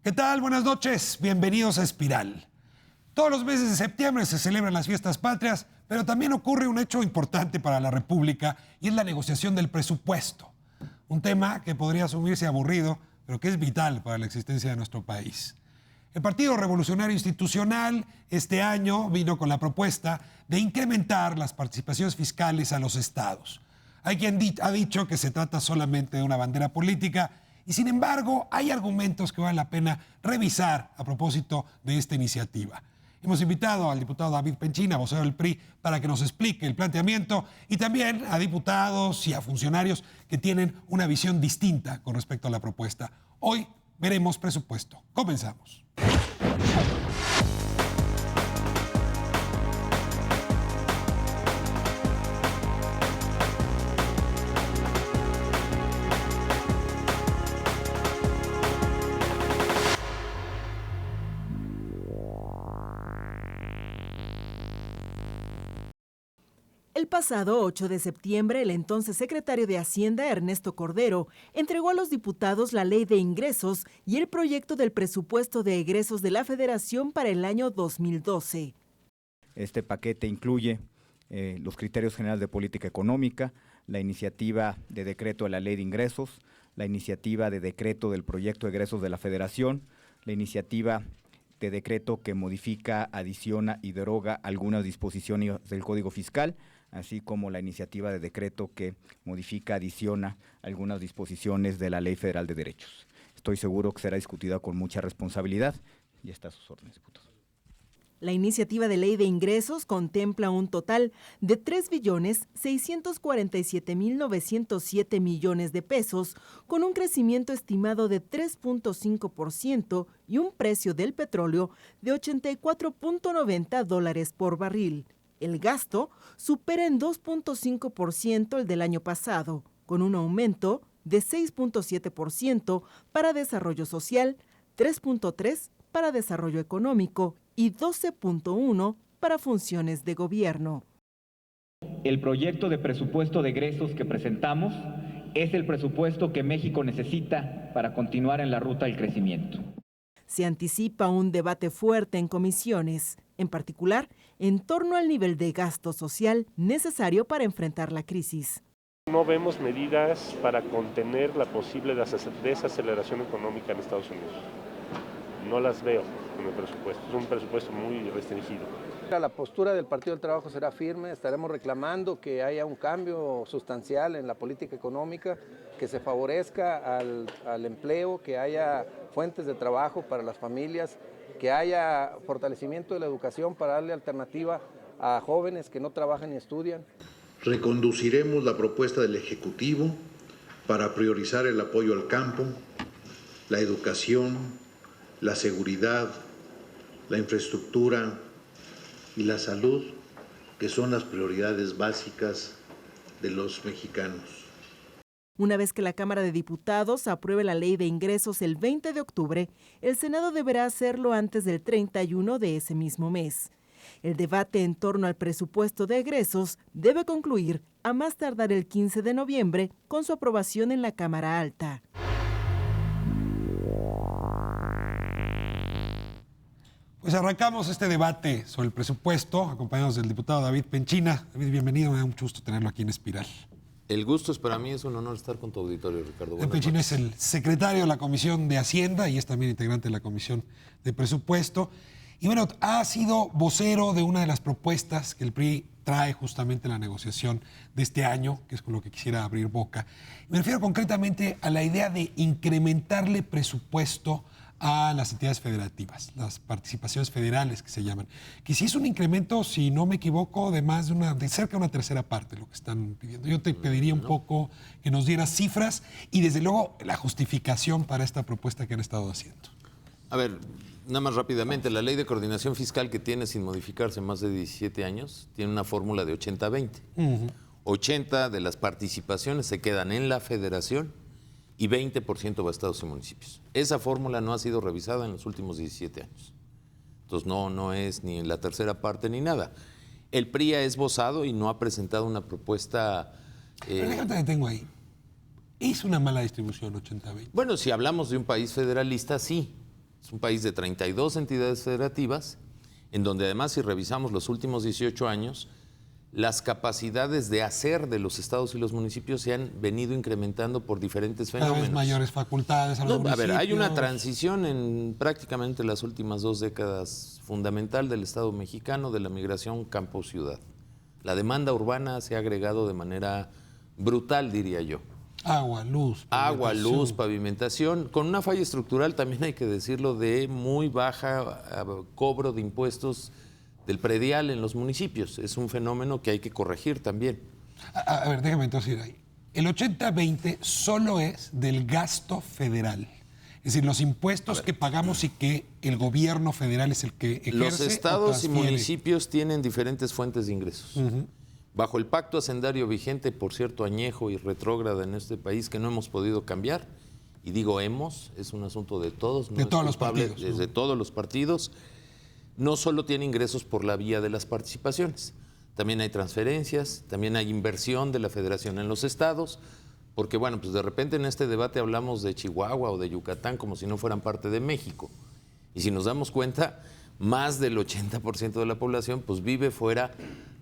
¿Qué tal? Buenas noches. Bienvenidos a Espiral. Todos los meses de septiembre se celebran las fiestas patrias, pero también ocurre un hecho importante para la República y es la negociación del presupuesto. Un tema que podría asumirse aburrido, pero que es vital para la existencia de nuestro país. El Partido Revolucionario Institucional este año vino con la propuesta de incrementar las participaciones fiscales a los estados. Hay quien ha dicho que se trata solamente de una bandera política y, sin embargo, hay argumentos que vale la pena revisar a propósito de esta iniciativa. Hemos invitado al diputado David Penchina, vocero del PRI, para que nos explique el planteamiento y también a diputados y a funcionarios que tienen una visión distinta con respecto a la propuesta. Hoy veremos presupuesto. Comenzamos. El pasado 8 de septiembre, el entonces secretario de Hacienda, Ernesto Cordero, entregó a los diputados la Ley de Ingresos y el proyecto del presupuesto de egresos de la Federación para el año 2012. Este paquete incluye los criterios generales de política económica, la iniciativa de decreto de la Ley de Ingresos, la iniciativa de decreto del proyecto de egresos de la Federación, la iniciativa de decreto que modifica, adiciona y deroga algunas disposiciones del Código Fiscal, así como la iniciativa de decreto que modifica, adiciona algunas disposiciones de la Ley Federal de Derechos. Estoy seguro que será discutida con mucha responsabilidad y está a sus órdenes, diputados. La iniciativa de ley de ingresos contempla un total de 3.647.907 millones de pesos, con un crecimiento estimado de 3.5% y un precio del petróleo de $84.90 por barril. El gasto supera en 2.5% el del año pasado, con un aumento de 6.7% para desarrollo social, 3.3% para desarrollo económico y 12.1% para funciones de gobierno. El proyecto de presupuesto de egresos que presentamos es el presupuesto que México necesita para continuar en la ruta del crecimiento. Se anticipa un debate fuerte en comisiones, en particular en torno al nivel de gasto social necesario para enfrentar la crisis. No vemos medidas para contener la posible desaceleración económica en Estados Unidos. No las veo en el presupuesto. Es un presupuesto muy restringido. La postura del Partido del Trabajo será firme. Estaremos reclamando que haya un cambio sustancial en la política económica, que se favorezca al empleo, que haya fuentes de trabajo para las familias, que haya fortalecimiento de la educación para darle alternativa a jóvenes que no trabajan ni estudian. Reconduciremos la propuesta del Ejecutivo para priorizar el apoyo al campo, la educación, la seguridad, la infraestructura y la salud, que son las prioridades básicas de los mexicanos. Una vez que la Cámara de Diputados apruebe la Ley de Ingresos el 20 de octubre, el Senado deberá hacerlo antes del 31 de ese mismo mes. El debate en torno al presupuesto de egresos debe concluir a más tardar el 15 de noviembre con su aprobación en la Cámara Alta. Pues arrancamos este debate sobre el presupuesto, acompañados del diputado David Penchina. David, bienvenido, me da mucho gusto tenerlo aquí en Espiral. El gusto es para mí, es un honor estar con tu auditorio, Ricardo. David Penchina es el secretario de la Comisión de Hacienda y es también integrante de la Comisión de Presupuesto. Y bueno, ha sido vocero de una de las propuestas que el PRI trae justamente en la negociación de este año, que es con lo que quisiera abrir boca. Me refiero concretamente a la idea de incrementarle presupuesto a las entidades federativas, las participaciones federales que se llaman, que si es un incremento, si no me equivoco, de cerca de una tercera parte lo que están pidiendo. Yo te pediría un poco que nos dieras cifras y desde luego la justificación para esta propuesta que han estado haciendo. A ver, nada más rápidamente, la ley de coordinación fiscal que tiene sin modificarse más de 17 años, tiene una fórmula de 80-20. 80 de las participaciones se quedan en la federación y 20% va a estados y municipios. Esa fórmula no ha sido revisada en los últimos 17 años. Entonces no es ni en la tercera parte ni nada. El PRI ha esbozado y no ha presentado una propuesta... Déjame que tengo ahí. ¿Es una mala distribución 80-20? Bueno, si hablamos de un país federalista, sí. Es un país de 32 entidades federativas, en donde además, si revisamos los últimos 18 años, las capacidades de hacer de los estados y los municipios se han venido incrementando por diferentes Cada fenómenos. vez mayores facultades a los A municipios. ver, hay una transición en prácticamente las últimas 2 décadas fundamental del Estado mexicano de la migración campo-ciudad. La demanda urbana se ha agregado de manera brutal, diría yo. Agua, luz, pavimentación, con una falla estructural, también hay que decirlo, de muy baja cobro de impuestos del predial en los municipios. Es un fenómeno que hay que corregir también. A ver, déjame entonces ir ahí. El 80-20 solo es del gasto federal. Es decir, los impuestos que pagamos y que el gobierno federal es el que ejerce. Los estados y transfiere. municipios tienen diferentes fuentes de ingresos. Bajo el pacto hacendario vigente, por cierto, añejo y retrógrada en este país, que no hemos podido cambiar, y digo hemos, es un asunto de todos, de todos los partidos. Desde todos los partidos, no solo tiene ingresos por la vía de las participaciones, también hay transferencias, también hay inversión de la federación en los estados, porque bueno, pues de repente en este debate hablamos de Chihuahua o de Yucatán como si no fueran parte de México. Y si nos damos cuenta, más del 80% de la población pues vive fuera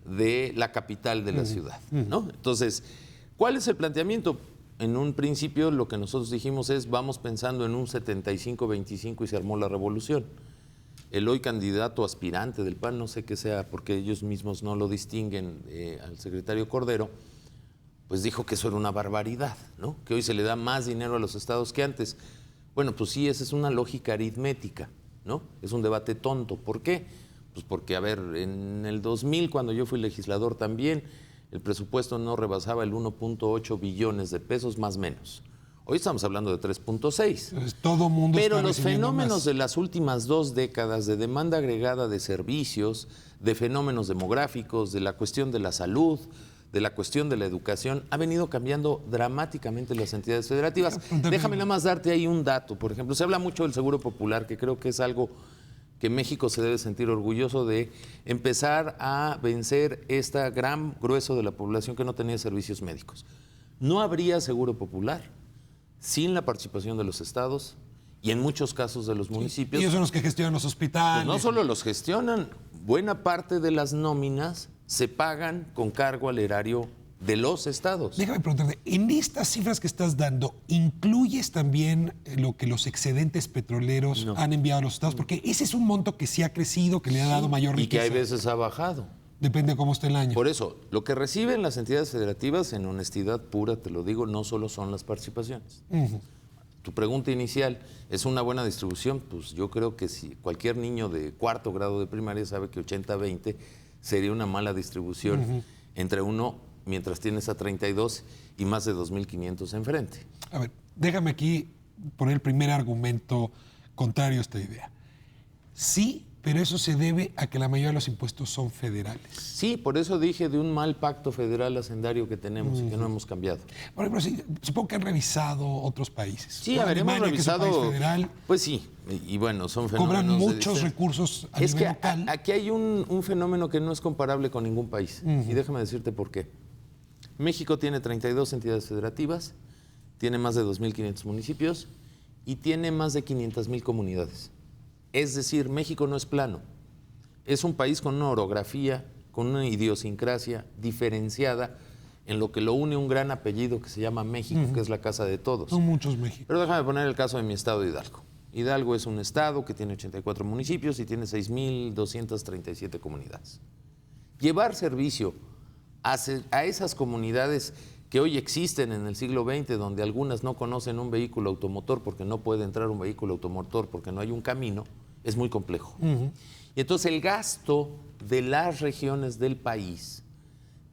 de la capital de la ciudad, ¿no? Entonces, ¿cuál es el planteamiento? En un principio lo que nosotros dijimos es vamos pensando en un 75-25 y se armó la revolución. El hoy candidato aspirante del PAN, no sé qué sea, porque ellos mismos no lo distinguen, al secretario Cordero, pues dijo que eso era una barbaridad, ¿no? Que hoy se le da más dinero a los estados que antes. Bueno, pues sí, esa es una lógica aritmética, ¿no? Es un debate tonto. ¿Por qué? Pues porque, a ver, en el 2000, cuando yo fui legislador también, el presupuesto no rebasaba el 1.8 billones de pesos, más o menos. Hoy estamos hablando de 3.6. Todo mundo Pero está los recibiendo fenómenos más. de las últimas 2 décadas de demanda agregada de servicios, de fenómenos demográficos, de la cuestión de la salud, de la cuestión de la educación, ha venido cambiando dramáticamente las entidades federativas. Déjame nada más darte ahí un dato. Por ejemplo, se habla mucho del Seguro Popular, que creo que es algo que México se debe sentir orgulloso de empezar a vencer este gran grueso de la población que no tenía servicios médicos. No habría Seguro Popular sin la participación de los estados y en muchos casos de los municipios. Ellos son los que gestionan los hospitales. Pues no solo los gestionan, buena parte de las nóminas se pagan con cargo al erario de los estados. Déjame preguntarte, en estas cifras que estás dando, ¿incluyes también lo que los excedentes petroleros han enviado a los estados? Porque ese es un monto que sí ha crecido, que le ha dado mayor riqueza. Y que hay veces ha bajado. Depende de cómo esté el año. Por eso, lo que reciben las entidades federativas, en honestidad pura, te lo digo, no solo son las participaciones. Tu pregunta inicial, ¿es una buena distribución? Pues yo creo que si cualquier niño de 4º grado de primaria sabe que 80-20 sería una mala distribución entre uno, mientras tienes a 32 y más de 2.500 enfrente. A ver, déjame aquí poner el primer argumento contrario a esta idea. Sí, pero eso se debe a que la mayoría de los impuestos son federales. Sí, por eso dije de un mal pacto federal hacendario que tenemos y que no hemos cambiado. Por ejemplo, sí, supongo que han revisado otros países. Sí, a ver, hemos Alemania, que es un revisado. país federal, Pues sí, y bueno, son fenómenos. cobran muchos de- recursos a Es nivel que local. aquí hay un fenómeno que no es comparable con ningún país. Y déjame decirte por qué. México tiene 32 entidades federativas, tiene más de 2.500 municipios y tiene más de 500.000 comunidades. Es decir, México no es plano. Es un país con una orografía, con una idiosincrasia diferenciada, en lo que lo une un gran apellido que se llama México, que es la casa de todos. Son muchos México. Pero déjame poner el caso de mi estado de Hidalgo. Hidalgo es un estado que tiene 84 municipios y tiene 6.237 comunidades. Llevar servicio a esas comunidades que hoy existen en el siglo XX, donde algunas no conocen un vehículo automotor porque no puede entrar un vehículo automotor porque no hay un camino, es muy complejo. Y entonces el gasto de las regiones del país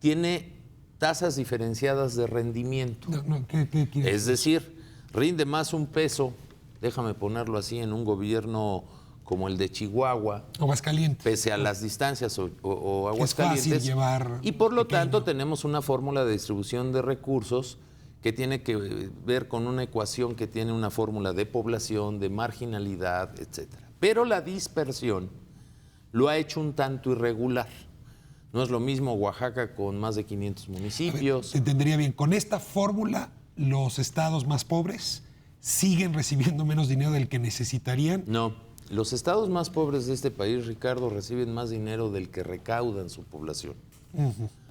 tiene tasas diferenciadas de rendimiento. ¿Qué quieres? Es decir, rinde más un peso, déjame ponerlo así, en un gobierno como el de Chihuahua, Aguascalientes. pese a las distancias o Es fácil Aguascalientes. llevar Y por lo pequeño. tanto tenemos una fórmula de distribución de recursos que tiene que ver con una ecuación que tiene una fórmula de población, de marginalidad, etcétera. Pero la dispersión lo ha hecho un tanto irregular. No es lo mismo Oaxaca con más de 500 municipios. Te entendería bien. Con esta fórmula, los estados más pobres siguen recibiendo menos dinero del que necesitarían. No, los estados más pobres de este país, Ricardo, reciben más dinero del que recaudan su población.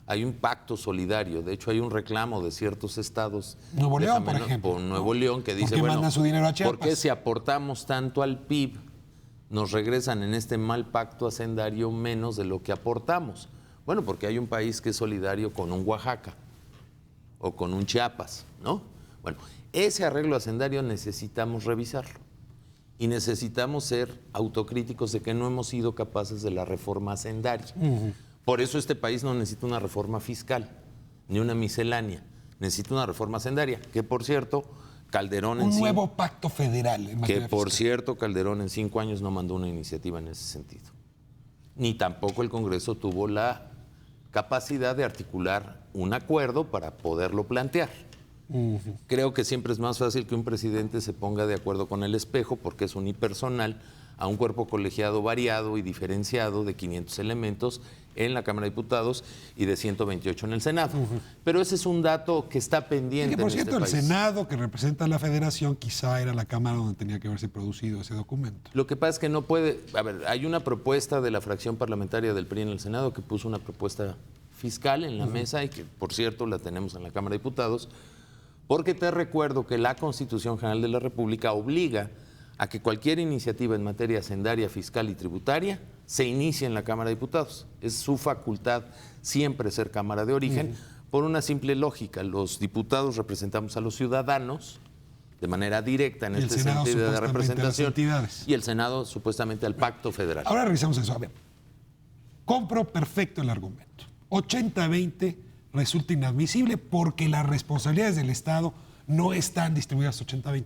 Hay un pacto solidario, de hecho hay un reclamo de ciertos estados. Nuevo León, por ejemplo. Nuevo León, que dice, ¿Por qué mandan su dinero a Chiapas? ¿por qué si aportamos tanto al PIB, nos regresan en este mal pacto hacendario menos de lo que aportamos? Bueno, porque hay un país que es solidario con un Oaxaca o con un Chiapas, ¿no? Bueno, ese arreglo hacendario necesitamos revisarlo y necesitamos ser autocríticos de que no hemos sido capaces de la reforma hacendaria. Por eso este país no necesita una reforma fiscal, ni una miscelánea, necesita una reforma hacendaria, que por cierto, Calderón un nuevo pacto federal en materia que por fiscal. cierto, Calderón en 5 años no mandó una iniciativa en ese sentido. Ni tampoco el Congreso tuvo la capacidad de articular un acuerdo para poderlo plantear. Creo que siempre es más fácil que un presidente se ponga de acuerdo con el espejo, porque es unipersonal, a un cuerpo colegiado variado y diferenciado de 500 elementos en la Cámara de Diputados y de 128 en el Senado. Pero ese es un dato que está pendiente Y que, por cierto, en este el país. Senado, que representa a la Federación, quizá era la Cámara donde tenía que haberse producido ese documento. Lo que pasa es que no puede... A ver, hay una propuesta de la fracción parlamentaria del PRI en el Senado que puso una propuesta fiscal en la mesa y que, por cierto, la tenemos en la Cámara de Diputados, porque te recuerdo que la Constitución General de la República obliga a que cualquier iniciativa en materia hacendaria, fiscal y tributaria se inicie en la Cámara de Diputados. Es su facultad siempre ser Cámara de origen, por una simple lógica. Los diputados representamos a los ciudadanos de manera directa en Y el este Senado, sentido de supuestamente, a las representación, entidades. y el Senado supuestamente al Pacto Federal. Ahora revisamos eso. A ver, compro perfecto el argumento. 80-20 resulta inadmisible porque las responsabilidades del Estado no están distribuidas 80-20.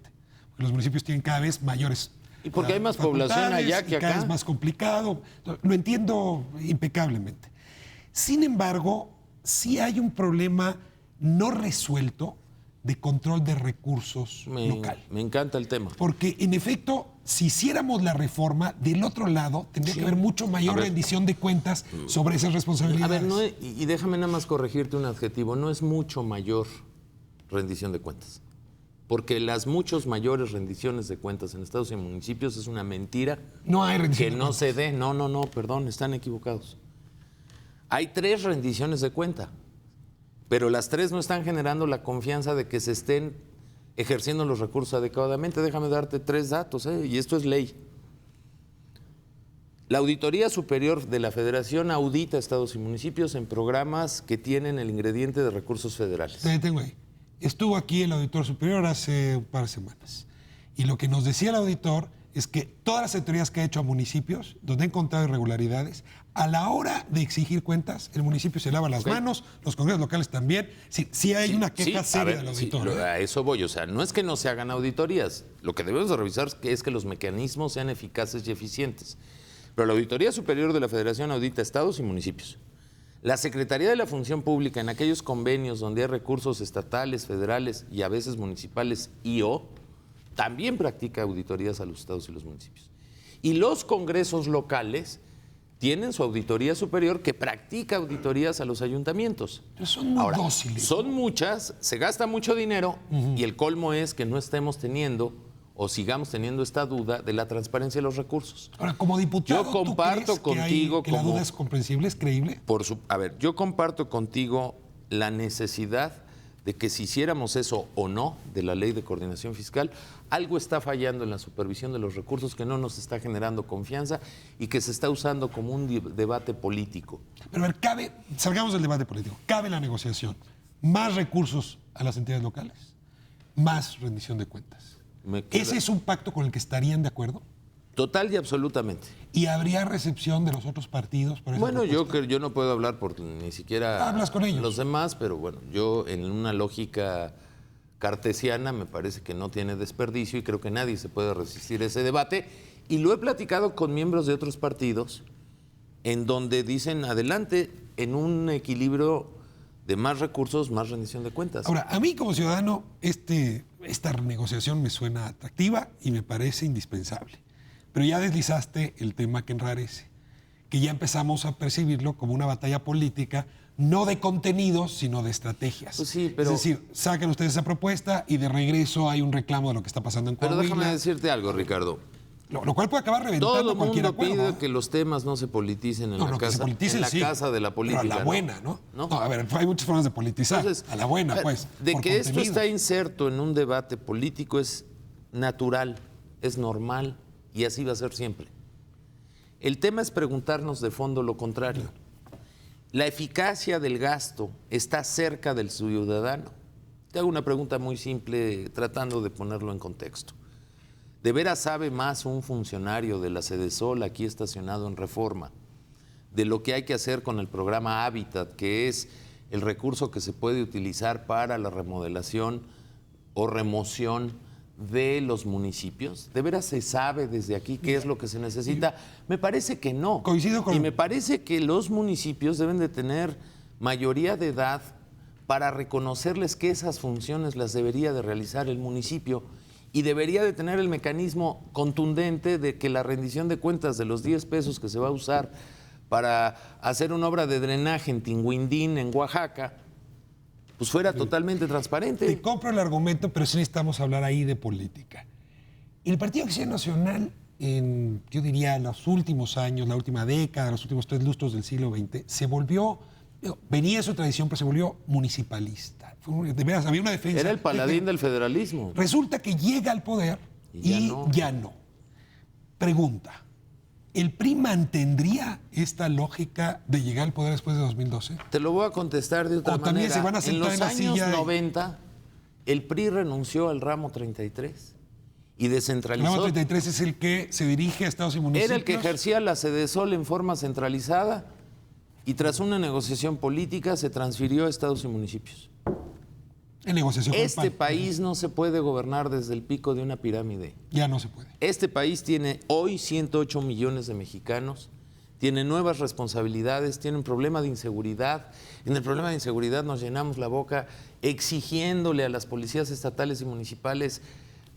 Porque los municipios tienen cada vez mayores. Y porque hay más población allá que Cada acá. vez más complicado. Lo entiendo impecablemente. Sin embargo, sí hay un problema no resuelto de control de recursos local. Me encanta el tema. Porque, en efecto, si hiciéramos la reforma, del otro lado tendría que haber mucho mayor rendición de cuentas sobre esas A responsabilidades. ver, y déjame nada más corregirte un adjetivo, no es mucho mayor rendición de cuentas. Porque las muchos mayores rendiciones de cuentas en estados y municipios es una mentira No hay rendición que de no cuentas. se dé. No, perdón, están equivocados. Hay 3 rendiciones de cuenta, pero las 3 no están generando la confianza de que se estén ejerciendo los recursos adecuadamente. Déjame darte 3 datos, y esto es ley. La Auditoría Superior de la Federación audita estados y municipios en programas que tienen el ingrediente de recursos federales. Te detengo ahí. Estuvo aquí el auditor superior hace un par de semanas. Y lo que nos decía el auditor es que todas las auditorías que ha hecho a municipios, donde ha encontrado irregularidades, a la hora de exigir cuentas, el municipio se lava las manos, los congresos locales también. Sí hay una queja seria del auditor. A eso voy. O sea, no es que no se hagan auditorías. Lo que debemos de revisar es que los mecanismos sean eficaces y eficientes. Pero la Auditoría Superior de la Federación audita estados y municipios. La Secretaría de la Función Pública, en aquellos convenios donde hay recursos estatales, federales y a veces municipales también practica auditorías a los estados y los municipios. Y los congresos locales tienen su auditoría superior que practica auditorías a los ayuntamientos. Pero son muy dóciles. Son muchas, se gasta mucho dinero y el colmo es que no estemos teniendo o sigamos teniendo esta duda de la transparencia de los recursos. Ahora, como diputado, yo comparto ¿tú crees contigo que la duda es comprensible, es creíble? Yo comparto contigo la necesidad de que si hiciéramos eso o no de la ley de coordinación fiscal, algo está fallando en la supervisión de los recursos que no nos está generando confianza y que se está usando como un debate político. Pero a ver, salgamos del debate político, cabe la negociación. Más recursos a las entidades locales, más rendición de cuentas. ¿Ese es un pacto con el que estarían de acuerdo? Total y absolutamente. ¿Y habría recepción de los otros partidos? Por esa Bueno, propuesta? yo no puedo hablar por ni siquiera Hablas con ellos. los demás, pero bueno, yo en una lógica cartesiana me parece que no tiene desperdicio y creo que nadie se puede resistir a ese debate. Y lo he platicado con miembros de otros partidos en donde dicen adelante en un equilibrio de más recursos, más rendición de cuentas. Ahora, a mí como ciudadano esta negociación me suena atractiva y me parece indispensable. Pero ya deslizaste el tema que enrarece, que ya empezamos a percibirlo como una batalla política no de contenidos, sino de estrategias. Pues sí, pero... Es decir, sacan ustedes esa propuesta y de regreso hay un reclamo de lo que está pasando en Coahuila. Pero déjame decirte algo, Ricardo. Lo cual puede acabar reventando Todo el cualquier mundo acuerdo. pide que los temas no se politicen en la que casa, se politicen, en la sí, casa de la política. Pero a la buena, ¿no? No, a ver, hay muchas formas de politizar. Entonces, a la buena, a ver, pues. De por que esto contenido. está inserto en un debate político es natural, es normal y así va a ser siempre. El tema es preguntarnos de fondo lo contrario. ¿La eficacia del gasto está cerca del ciudadano? Te hago una pregunta muy simple tratando de ponerlo en contexto. ¿De veras sabe más un funcionario de la Sedesol aquí estacionado en Reforma de lo que hay que hacer con el programa Hábitat, que es el recurso que se puede utilizar para la remodelación o remoción de los municipios? ¿De veras se sabe desde aquí qué es lo que se necesita? Me parece que no. Coincido con... Y me parece que los municipios deben de tener mayoría de edad para reconocerles que esas funciones las debería de realizar el municipio y debería de tener el mecanismo contundente de que la rendición de cuentas de los 10 pesos que se va a usar para hacer una obra de drenaje en Tinguindín, en Oaxaca, pues fuera totalmente transparente. Te compro el argumento, pero sí necesitamos hablar ahí de política. El Partido Acción Nacional, yo diría, en los últimos años, la última década, los últimos 3 lustros del siglo XX, se volvió, venía de su tradición, pero se volvió municipalista. De veras, había una defensa. Era el paladín del federalismo. Resulta que llega al poder y ya no. Pregunta, ¿el PRI mantendría esta lógica de llegar al poder después de 2012? Te lo voy a contestar de otra O también manera. se van a sentar en la silla. En los años 90, el PRI renunció al ramo 33 y descentralizó. El ramo 33 es el que se dirige a estados y municipios. Era el que ejercía la Sedesol en forma centralizada y tras una negociación política se transfirió a estados y municipios. En negociación con el Este PAN. país no se puede gobernar desde el pico de una pirámide. Ya no se puede. Este país tiene hoy 108 millones de mexicanos, tiene nuevas responsabilidades, tiene un problema de inseguridad. En el problema de inseguridad nos llenamos la boca exigiéndole a las policías estatales y municipales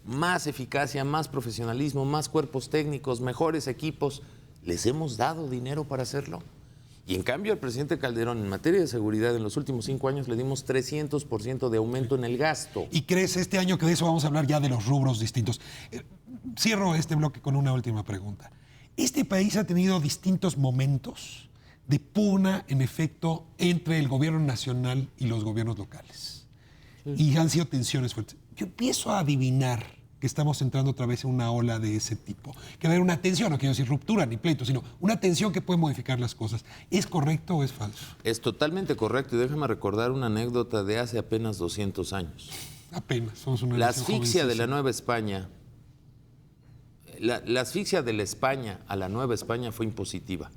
más eficacia, más profesionalismo, más cuerpos técnicos, mejores equipos. ¿Les hemos dado dinero para hacerlo? Y en cambio al presidente Calderón en materia de seguridad en los últimos 5 años le dimos 300% de aumento en el gasto. ¿Y crees este año que de eso vamos a hablar ya de los rubros distintos? Cierro este bloque con una última pregunta. Este país ha tenido distintos momentos de pugna, en efecto, entre el gobierno nacional y los gobiernos locales. Sí. Y han sido tensiones fuertes. Yo empiezo a adivinar que estamos entrando otra vez en una ola de ese tipo. Que va a haber una tensión, no quiero decir ruptura ni pleito, sino una tensión que puede modificar las cosas. ¿Es correcto o es falso? Es totalmente correcto. Y déjame recordar una anécdota de hace apenas 200 años. Apenas, somos una La nación asfixia de la jovencísima. Nueva España, la asfixia de la España a la Nueva España fue impositiva.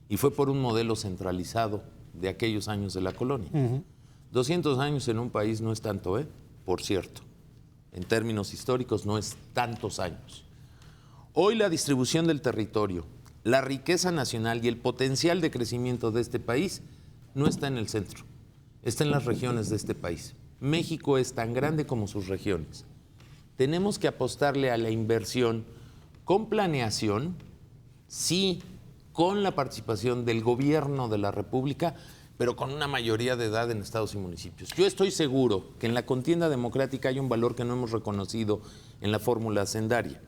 Y fue por un modelo centralizado de aquellos años de la colonia. 200 años en un país no es tanto, por cierto. En términos históricos no es tantos años. Hoy la distribución del territorio, la riqueza nacional y el potencial de crecimiento de este país no está en el centro, está en las regiones de este país. México es tan grande como sus regiones. Tenemos que apostarle a la inversión con planeación, sí, con la participación del gobierno de la República, pero con una mayoría de edad en estados y municipios. Yo estoy seguro que en la contienda democrática hay un valor que no hemos reconocido en la fórmula hacendaria.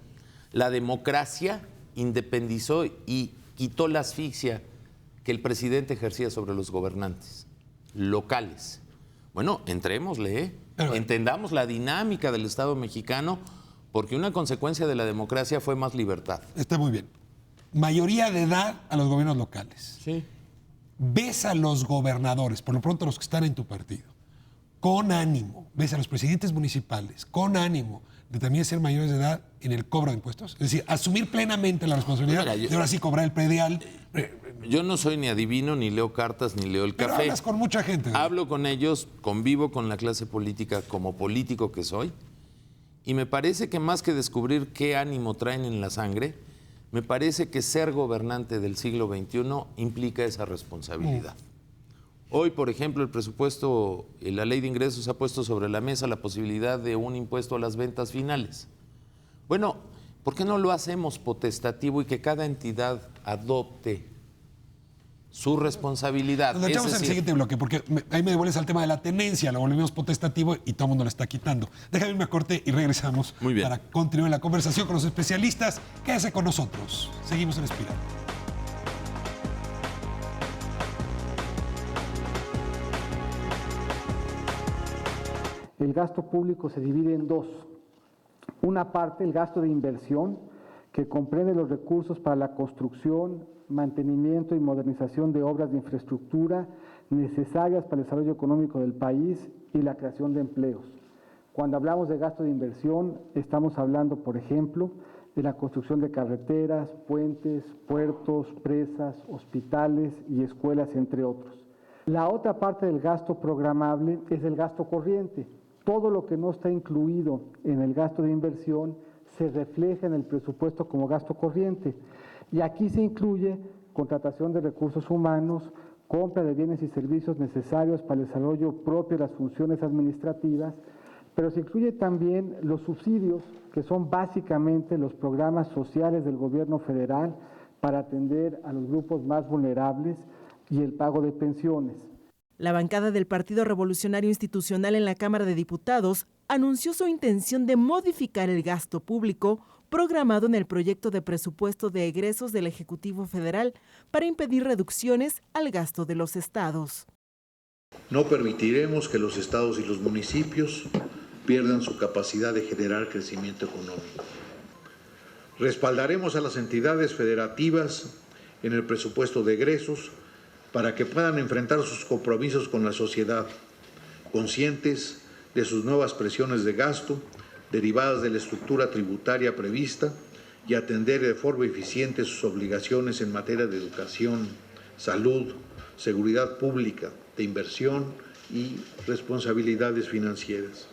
La democracia independizó y quitó la asfixia que el presidente ejercía sobre los gobernantes locales. Bueno, entrémosle, entendamos la dinámica del Estado mexicano, porque una consecuencia de la democracia fue más libertad. Está muy bien. Mayoría de edad a los gobiernos locales. Sí. Ves a los gobernadores, por lo pronto a los que están en tu partido, con ánimo. Ves a los presidentes municipales, con ánimo de también ser mayores de edad en el cobro de impuestos. Es decir, asumir plenamente la responsabilidad de ahora sí cobrar el predial. Yo no soy ni adivino, ni leo cartas, ni leo el Pero café. hablas con mucha gente. Hablo con ellos, convivo con la clase política como político que soy, y me parece que más que descubrir qué ánimo traen en la sangre, me parece que ser gobernante del siglo XXI implica esa responsabilidad. Hoy, por ejemplo, el presupuesto, la ley de ingresos ha puesto sobre la mesa la posibilidad de un impuesto a las ventas finales. Bueno, ¿por qué no lo hacemos potestativo y que cada entidad adopte su responsabilidad. Nos echamos en el siguiente bloque, porque ahí me devuelves al tema de la tenencia, lo volvimos potestativo y todo el mundo lo está quitando. Déjame irme a corte y regresamos para continuar la conversación con los especialistas. Quédese con nosotros. Seguimos en Espiral. El gasto público se divide en dos. Una parte, el gasto de inversión, que comprende los recursos para la construcción, mantenimiento y modernización de obras de infraestructura necesarias para el desarrollo económico del país y la creación de empleos. Cuando hablamos de gasto de inversión, estamos hablando, por ejemplo, de la construcción de carreteras, puentes, puertos, presas, hospitales y escuelas, entre otros. La otra parte del gasto programable es el gasto corriente. Todo lo que no está incluido en el gasto de inversión se refleja en el presupuesto como gasto corriente. Y aquí se incluye contratación de recursos humanos, compra de bienes y servicios necesarios para el desarrollo propio de las funciones administrativas, pero se incluye también los subsidios, que son básicamente los programas sociales del gobierno federal para atender a los grupos más vulnerables y el pago de pensiones. La bancada del Partido Revolucionario Institucional en la Cámara de Diputados anunció su intención de modificar el gasto público programado en el proyecto de presupuesto de egresos del Ejecutivo Federal para impedir reducciones al gasto de los estados. No permitiremos que los estados y los municipios pierdan su capacidad de generar crecimiento económico. Respaldaremos a las entidades federativas en el presupuesto de egresos para que puedan enfrentar sus compromisos con la sociedad, conscientes de sus nuevas presiones de gasto derivadas de la estructura tributaria prevista y atender de forma eficiente sus obligaciones en materia de educación, salud, seguridad pública, de inversión y responsabilidades financieras.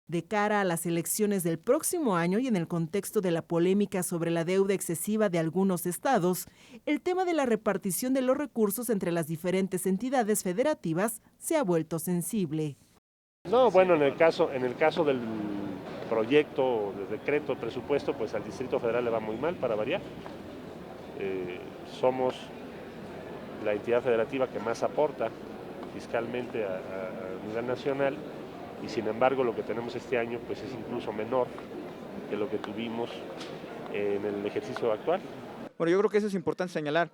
De cara a las elecciones del próximo año y en el contexto de la polémica sobre la deuda excesiva de algunos estados, el tema de la repartición de los recursos entre las diferentes entidades federativas se ha vuelto sensible. No, bueno, en el caso del proyecto de decreto de presupuesto, pues al Distrito Federal le va muy mal, para variar. Somos la entidad federativa que más aporta fiscalmente a nivel nacional, y sin embargo lo que tenemos este año pues es incluso menor que lo que tuvimos en el ejercicio actual. Bueno, yo creo que eso es importante señalar.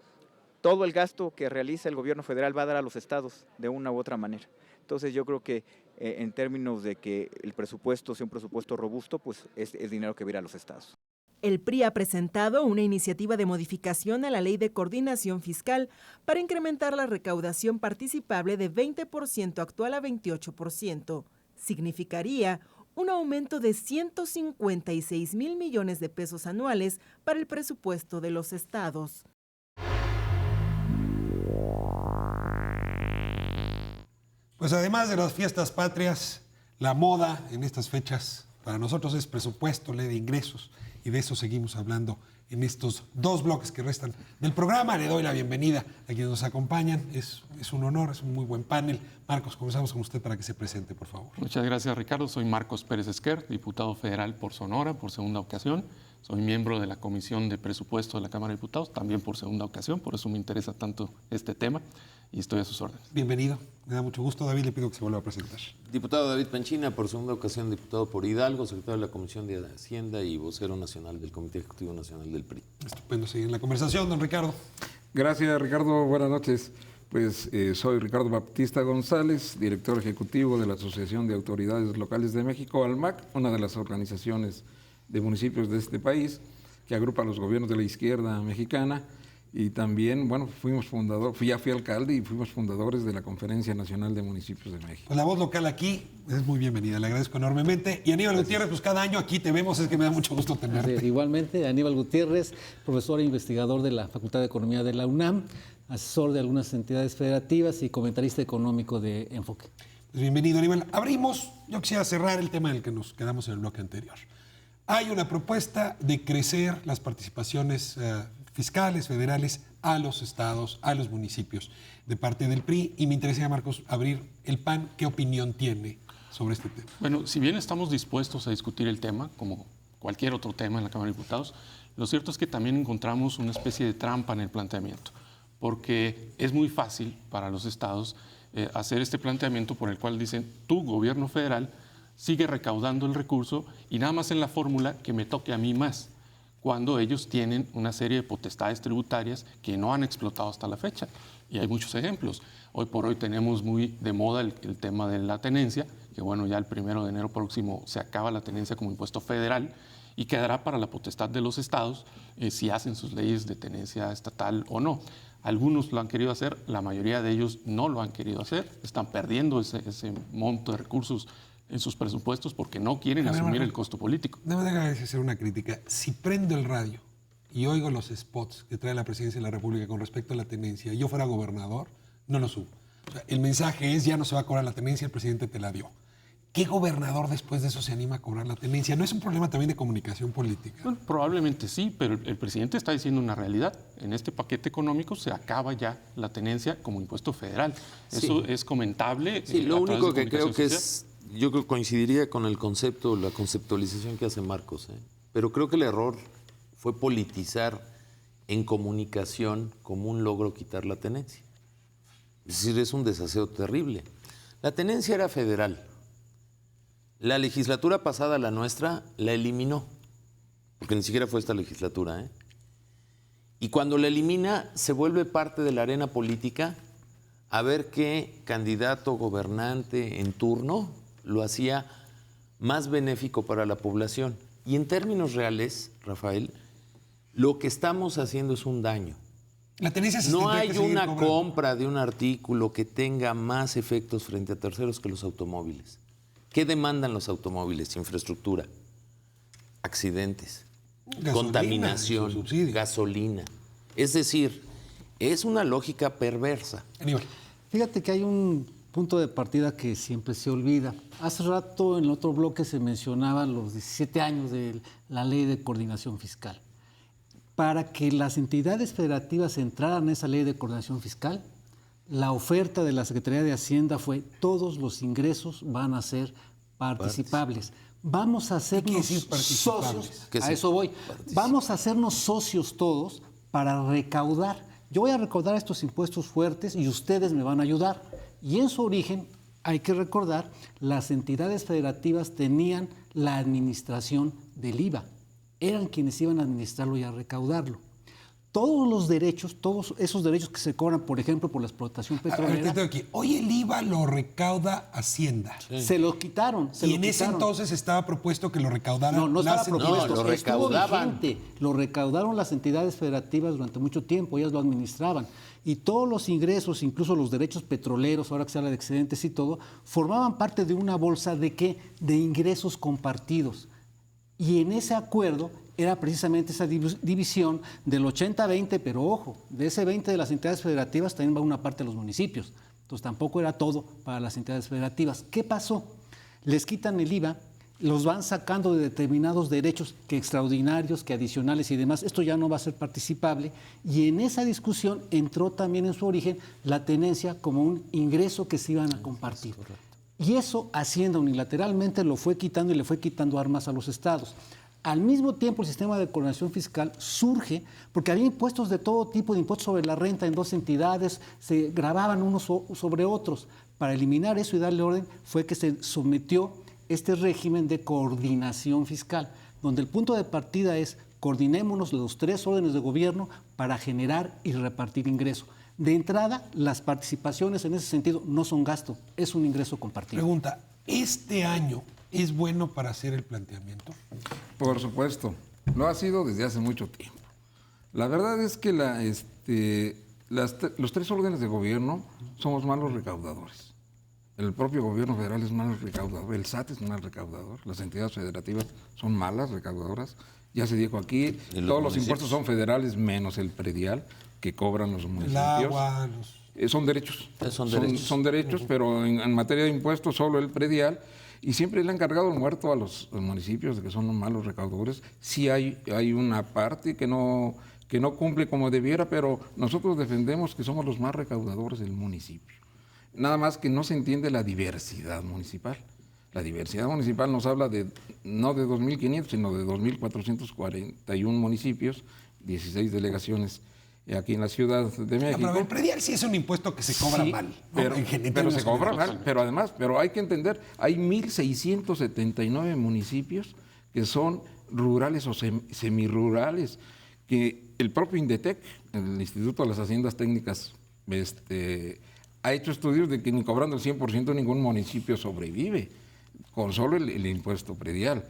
Todo el gasto que realiza el gobierno federal va a dar a los estados de una u otra manera. Entonces yo creo que en términos de que el presupuesto sea un presupuesto robusto, pues es dinero que va a ir a los estados. El PRI ha presentado una iniciativa de modificación a la Ley de Coordinación Fiscal para incrementar la recaudación participable de 20% actual a 28%. Significaría un aumento de 156,000 millones de pesos anuales para el presupuesto de los estados. Pues además de las fiestas patrias, la moda en estas fechas para nosotros es presupuesto, ley de ingresos, y de eso seguimos hablando en estos dos bloques que restan del programa. Le doy la bienvenida a quienes nos acompañan. Es un honor, es un muy buen panel. Marcos, comenzamos con usted para que se presente, por favor. Muchas gracias, Ricardo. Soy Marcos Pérez Esquer, diputado federal por Sonora por segunda ocasión. Soy miembro de la Comisión de Presupuesto de la Cámara de Diputados, también por segunda ocasión, por eso me interesa tanto este tema y estoy a sus órdenes. Bienvenido, me da mucho gusto. David, le pido que se vuelva a presentar. Diputado David Panchina, por segunda ocasión diputado por Hidalgo, secretario de la Comisión de Hacienda y vocero nacional del Comité Ejecutivo Nacional del PRI. Estupendo, seguir en la conversación, don Ricardo. Gracias, Ricardo. Buenas noches. Pues soy Ricardo Baptista González, director ejecutivo de la Asociación de Autoridades Locales de México, ALMAC, una de las organizaciones de municipios de este país que agrupa a los gobiernos de la izquierda mexicana, y también, bueno, fui alcalde y fuimos fundadores de la Conferencia Nacional de Municipios de México. Pues la voz local aquí es muy bienvenida, le agradezco enormemente. Y Aníbal Gutiérrez, pues cada año aquí te vemos, es que me da mucho gusto tenerte. Sí, igualmente, Aníbal Gutiérrez, profesor e investigador de la Facultad de Economía de la UNAM, asesor de algunas entidades federativas y comentarista económico de Enfoque. Pues bienvenido, Aníbal. Abrimos, yo quisiera cerrar el tema del que nos quedamos en el bloque anterior. Hay una propuesta de crecer las participaciones fiscales, federales, a los estados, a los municipios, de parte del PRI. Y me interesa, Marcos, abrir el PAN. ¿Qué opinión tiene sobre este tema? Bueno, si bien estamos dispuestos a discutir el tema, como cualquier otro tema en la Cámara de Diputados, lo cierto es que también encontramos una especie de trampa en el planteamiento. porque es muy fácil para los estados hacer este planteamiento por el cual dicen, tú, gobierno federal, sigue recaudando el recurso y nada más en la fórmula que me toque a mí más, cuando ellos tienen una serie de potestades tributarias que no han explotado hasta la fecha. Y hay muchos ejemplos. Hoy por hoy tenemos muy de moda el tema de la tenencia, que bueno, ya el 1 de enero próximo se acaba la tenencia como impuesto federal y quedará para la potestad de los estados si hacen sus leyes de tenencia estatal o no. Algunos lo han querido hacer, la mayoría de ellos no lo han querido hacer, están perdiendo ese monto de recursos en sus presupuestos porque no quieren asumir el costo político. No me deja de hacer una crítica. Si prendo el radio y oigo los spots que trae la Presidencia de la República con respecto a la tenencia y yo fuera gobernador, no lo subo. O sea, el mensaje es, ya no se va a cobrar la tenencia, el presidente te la dio. ¿Qué gobernador después de eso se anima a cobrar la tenencia? ¿No es un problema también de comunicación política? Bueno, probablemente sí, pero el presidente está diciendo una realidad. En este paquete económico se acaba ya la tenencia como impuesto federal. Eso es comentable. Sí, lo único que creo que es, yo creo que coincidiría con el concepto, la conceptualización que hace Marcos, pero creo que el error fue politizar en comunicación como un logro quitar la tenencia. Es decir, es un desaseo terrible. La tenencia era federal. La legislatura pasada, la nuestra, la eliminó, porque ni siquiera fue esta legislatura. Y cuando la elimina, se vuelve parte de la arena política a ver qué candidato gobernante en turno lo hacía más benéfico para la población. Y en términos reales, Rafael, lo que estamos haciendo es un daño. La tenencia se no tendría hay que seguir una cobrando. compra de un artículo que tenga más efectos frente a terceros que los automóviles. ¿Qué demandan los automóviles? Infraestructura, accidentes, Gasolina, contaminación, subsidio. gasolina. Es decir, es una lógica perversa. Aníbal. Fíjate que hay un punto de partida que siempre se olvida. Hace rato en el otro bloque se mencionaban los 17 años de la Ley de Coordinación Fiscal. Para que las entidades federativas entraran en esa Ley de Coordinación Fiscal, la oferta de la Secretaría de Hacienda fue todos los ingresos van a ser participables. Vamos a hacernos socios. A eso voy. Vamos a hacernos socios todos para recaudar. Yo voy a recaudar estos impuestos fuertes y ustedes me van a ayudar. Y en su origen, hay que recordar, las entidades federativas tenían la administración del IVA. Eran quienes iban a administrarlo y a recaudarlo. Todos los derechos, todos esos derechos que se cobran, por ejemplo, por la explotación petrolera. Hoy el IVA lo recauda Hacienda. Sí. Se lo quitaron. Y en ese entonces estaba propuesto que lo recaudaran. No estaba propuesto. lo recaudaban. Lo recaudaron las entidades federativas durante mucho tiempo, ellas lo administraban. Y todos los ingresos, incluso los derechos petroleros, ahora que se habla de excedentes y todo, formaban parte de una bolsa ¿de qué? De ingresos compartidos. Y en ese acuerdo era precisamente esa división del 80-20, pero ojo, de ese 20 de las entidades federativas también va una parte de los municipios. Entonces tampoco era todo para las entidades federativas. ¿Qué pasó? Les quitan el IVA, los van sacando de determinados derechos que extraordinarios, que adicionales y demás. Esto ya no va a ser participable. Y en esa discusión entró también en su origen la tenencia como un ingreso que se iban a compartir. Y eso Hacienda unilateralmente lo fue quitando y le fue quitando armas a los estados. Al mismo tiempo, el sistema de coordinación fiscal surge porque había impuestos de todo tipo, de impuestos sobre la renta en dos entidades, se gravaban unos sobre otros. Para eliminar eso y darle orden fue que se sometió este régimen de coordinación fiscal, donde el punto de partida es coordinémonos los tres órdenes de gobierno para generar y repartir ingresos. De entrada, las participaciones en ese sentido no son gasto, es un ingreso compartido. Pregunta, ¿este año es bueno para hacer el planteamiento? Por supuesto, lo ha sido desde hace mucho tiempo. La verdad es que los tres órdenes de gobierno somos malos recaudadores. El propio gobierno federal es mal recaudador, el SAT es mal recaudador, las entidades federativas son malas recaudadoras. Ya se dijo aquí, todos los impuestos son federales menos el predial que cobran los municipios. El agua, son derechos. Son derechos, pero en materia de impuestos solo el predial. Y siempre le han cargado el muerto a los municipios de que son malos recaudadores. Sí hay una parte que no cumple como debiera, pero nosotros defendemos que somos los más recaudadores del municipio. Nada más que no se entiende la diversidad municipal. La diversidad municipal nos habla no de 2.500, sino de 2.441 municipios, 16 delegaciones aquí en la Ciudad de México. Pero el predial sí es un impuesto que se cobra mal, ¿no? Pero se cobra mal, pero hay que entender, hay 1.679 municipios que son rurales o semirurales, que el propio INDETEC, el Instituto de las Haciendas Técnicas, ha hecho estudios de que ni cobrando el 100% ningún municipio sobrevive, con solo el impuesto predial.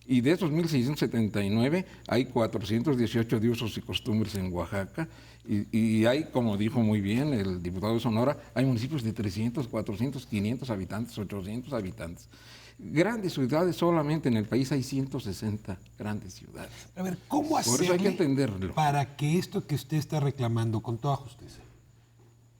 Y de esos 1.679 hay 418 de usos y costumbres en Oaxaca, y hay, como dijo muy bien el diputado de Sonora, hay municipios de 300, 400, 500 habitantes, 800 habitantes. Grandes ciudades, solamente en el país hay 160 grandes ciudades. A ver, ¿cómo hacerle Por eso hay que entenderlo. para que esto que usted está reclamando con toda justicia,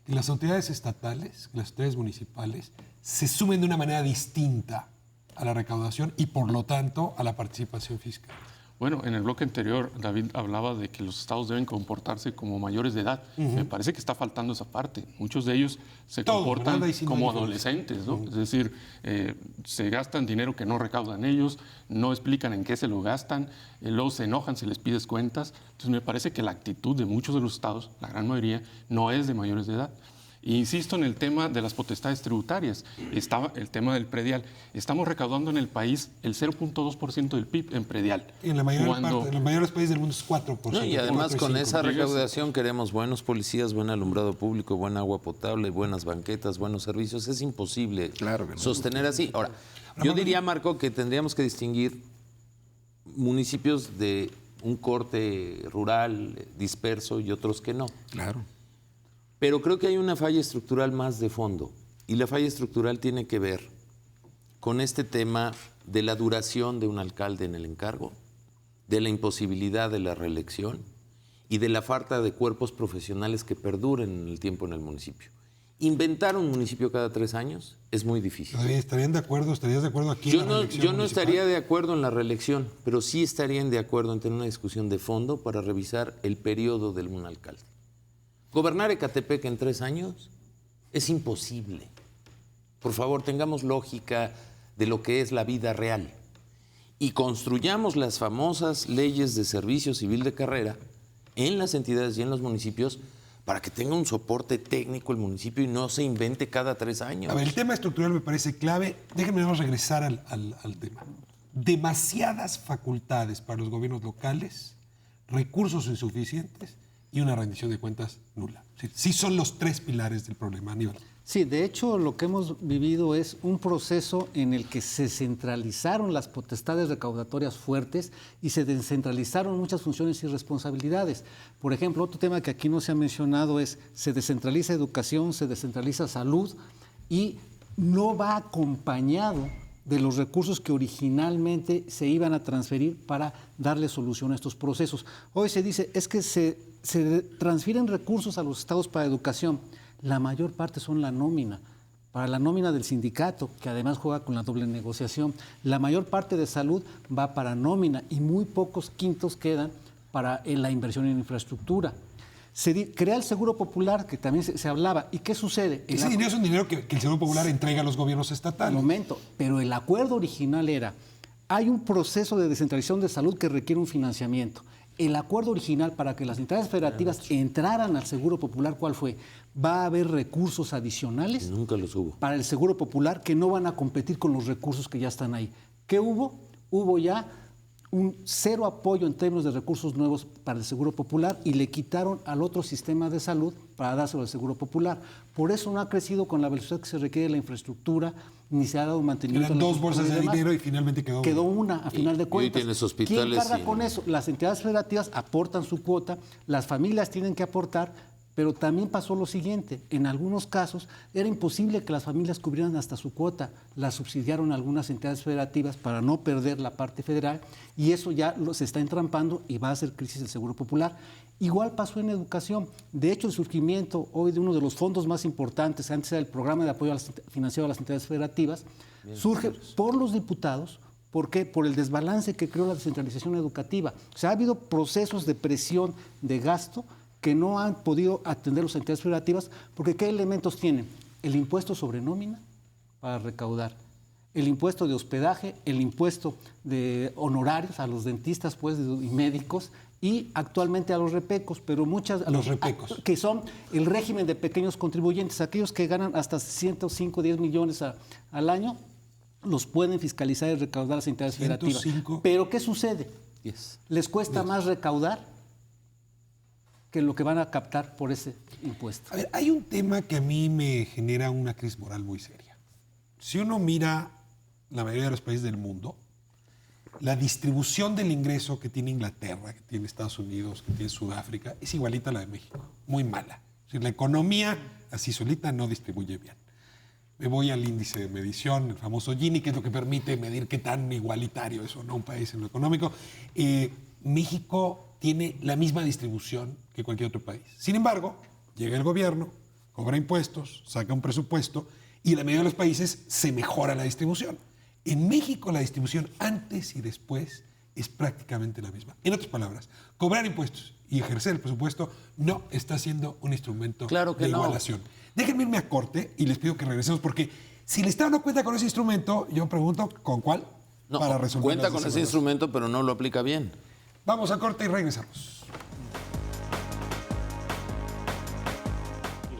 que las autoridades estatales, que las autoridades municipales, se sumen de una manera distinta a la recaudación y, por lo tanto, a la participación fiscal? Bueno, en el bloque anterior, David hablaba de que los estados deben comportarse como mayores de edad. Me parece que está faltando esa parte. Muchos de ellos se comportan como adolescentes, ¿no? Es decir, se gastan dinero que no recaudan ellos, no explican en qué se lo gastan, luego se enojan si les pides cuentas. Entonces, me parece que la actitud de muchos de los estados, la gran mayoría, no es de mayores de edad. Insisto en el tema de las potestades tributarias, estaba el tema del predial. Estamos recaudando en el país el 0.2% del PIB en predial. Y en la mayor parte, en los mayores países del mundo es 4%. No, y además con esa recaudación queremos buenos policías, buen alumbrado público, buena agua potable, buenas banquetas, buenos servicios. Es imposible sostener así. Ahora, yo diría, Marco, que tendríamos que distinguir municipios de un corte rural, disperso, y otros que no. Claro. Pero creo que hay una falla estructural más de fondo, y la falla estructural tiene que ver con este tema de la duración de un alcalde en el encargo, de la imposibilidad de la reelección y de la falta de cuerpos profesionales que perduren en el tiempo en el municipio. Inventar un municipio cada 3 años es muy difícil. ¿Estarían de acuerdo? ¿Estarías de acuerdo aquí? Yo no estaría de acuerdo en la reelección, pero sí estarían de acuerdo en tener una discusión de fondo para revisar el periodo de un alcalde. Gobernar Ecatepec en 3 años es imposible. Por favor, tengamos lógica de lo que es la vida real y construyamos las famosas leyes de servicio civil de carrera en las entidades y en los municipios para que tenga un soporte técnico el municipio y no se invente cada 3 años. A ver, el tema estructural me parece clave. Déjenme regresar al tema. Demasiadas facultades para los gobiernos locales, recursos insuficientes y una rendición de cuentas nula. Sí son los 3 pilares del problema, Aníbal. Sí, de hecho lo que hemos vivido es un proceso en el que se centralizaron las potestades recaudatorias fuertes y se descentralizaron muchas funciones y responsabilidades. Por ejemplo, otro tema que aquí no se ha mencionado es se descentraliza educación, se descentraliza salud y no va acompañado de los recursos que originalmente se iban a transferir para darle solución a estos procesos. Hoy se dice, es que se transfieren recursos a los estados para educación. La mayor parte son la nómina, para la nómina del sindicato, que además juega con la doble negociación. La mayor parte de salud va para nómina y muy pocos quintos quedan para la inversión en infraestructura. Se crea el Seguro Popular, que también se hablaba. ¿Y qué sucede? Ese dinero es un dinero que el Seguro Popular entrega a los gobiernos estatales. Momento, pero el acuerdo original era, hay un proceso de descentralización de salud que requiere un financiamiento. El acuerdo original para que las entidades federativas entraran al Seguro Popular, ¿cuál fue? Va a haber recursos adicionales. Nunca los hubo. Para el Seguro Popular que no van a competir con los recursos que ya están ahí. ¿Qué hubo? Hubo ya un 0 apoyo en términos de recursos nuevos para el Seguro Popular y le quitaron al otro sistema de salud para dárselo al Seguro Popular. Por eso no ha crecido con la velocidad que se requiere la infraestructura, ni se ha dado mantenimiento. Eran 2 bolsas de dinero y finalmente quedó una, a final de cuentas. Y hoy tienes hospitales. ¿Quién carga con eso? Las entidades federativas aportan su cuota, las familias tienen que aportar, pero también pasó lo siguiente. En algunos casos era imposible que las familias cubrieran hasta su cuota. La subsidiaron algunas entidades federativas para no perder la parte federal y eso ya se está entrampando y va a hacer crisis del Seguro Popular. Igual pasó en educación. De hecho, el surgimiento hoy de uno de los fondos más importantes, antes era el programa de apoyo financiero a las entidades federativas, surge por los diputados. ¿Por qué? Por el desbalance que creó la descentralización educativa. O sea, ha habido procesos de presión de gasto que no han podido atender las entidades federativas, porque ¿qué elementos tienen? El impuesto sobre nómina para recaudar, el impuesto de hospedaje, el impuesto de honorarios a los dentistas pues, y médicos, y actualmente a los repecos, pero muchas... Los repecos. Que son el régimen de pequeños contribuyentes, aquellos que ganan hasta 105, 10 millones al año, los pueden fiscalizar y recaudar las entidades federativas. Pero ¿qué sucede? Les cuesta más recaudar que lo que van a captar por ese impuesto. A ver, hay un tema que a mí me genera una crisis moral muy seria. Si uno mira la mayoría de los países del mundo, la distribución del ingreso que tiene Inglaterra, que tiene Estados Unidos, que tiene Sudáfrica, es igualita a la de México, muy mala. Es decir, la economía así solita no distribuye bien. Me voy al índice de medición, el famoso Gini, que es lo que permite medir qué tan igualitario es o no un país en lo económico. México tiene la misma distribución que cualquier otro país. Sin embargo, llega el gobierno, cobra impuestos, saca un presupuesto y en la mayoría de los países se mejora la distribución. En México la distribución antes y después es prácticamente la misma. En otras palabras, cobrar impuestos y ejercer el presupuesto no está siendo un instrumento de igualación. Déjenme irme a corte y les pido que regresemos porque si el Estado no cuenta con ese instrumento, yo pregunto, ¿con cuál? No, para resolver cuenta con ese instrumento, pero no lo aplica bien. Vamos a corte y regresamos.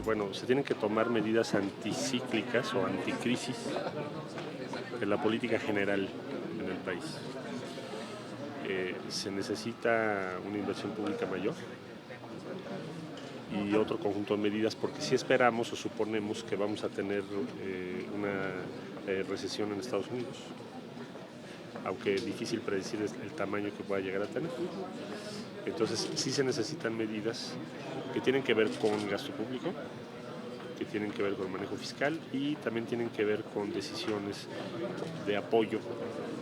Bueno, se tienen que tomar medidas anticíclicas o anticrisis en la política general en el país. Se necesita una inversión pública mayor y otro conjunto de medidas porque si esperamos o suponemos que vamos a tener una recesión en Estados Unidos, aunque es difícil predecir el tamaño que pueda llegar a tener. Entonces sí se necesitan medidas que tienen que ver con gasto público, que tienen que ver con el manejo fiscal y también tienen que ver con decisiones de apoyo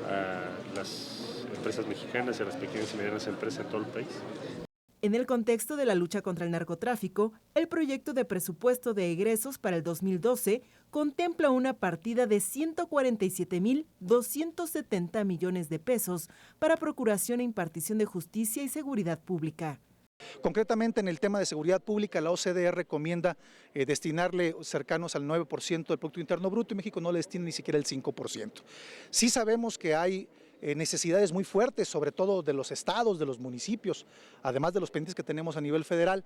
a las empresas mexicanas y a las pequeñas y medianas empresas en todo el país. En el contexto de la lucha contra el narcotráfico, el proyecto de presupuesto de egresos para el 2012 contempla una partida de 147.270 millones de pesos para procuración e impartición de justicia y seguridad pública. Concretamente en el tema de seguridad pública, la OCDE recomienda destinarle cercanos al 9% del Producto Interno Bruto y México no le destina ni siquiera el 5%. Sí sabemos que hay necesidades muy fuertes, sobre todo de los estados, de los municipios, además de los pendientes que tenemos a nivel federal,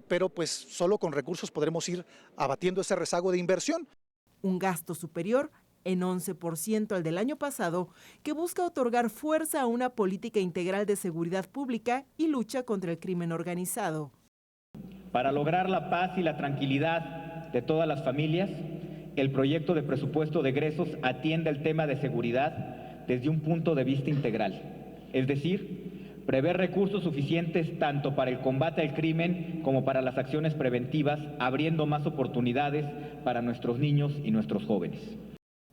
pero pues solo con recursos podremos ir abatiendo ese rezago de inversión. Un gasto superior en 11% al del año pasado, que busca otorgar fuerza a una política integral de seguridad pública y lucha contra el crimen organizado. Para lograr la paz y la tranquilidad de todas las familias, el proyecto de presupuesto de egresos atiende el tema de seguridad desde un punto de vista integral, es decir, prever recursos suficientes tanto para el combate al crimen como para las acciones preventivas, abriendo más oportunidades para nuestros niños y nuestros jóvenes.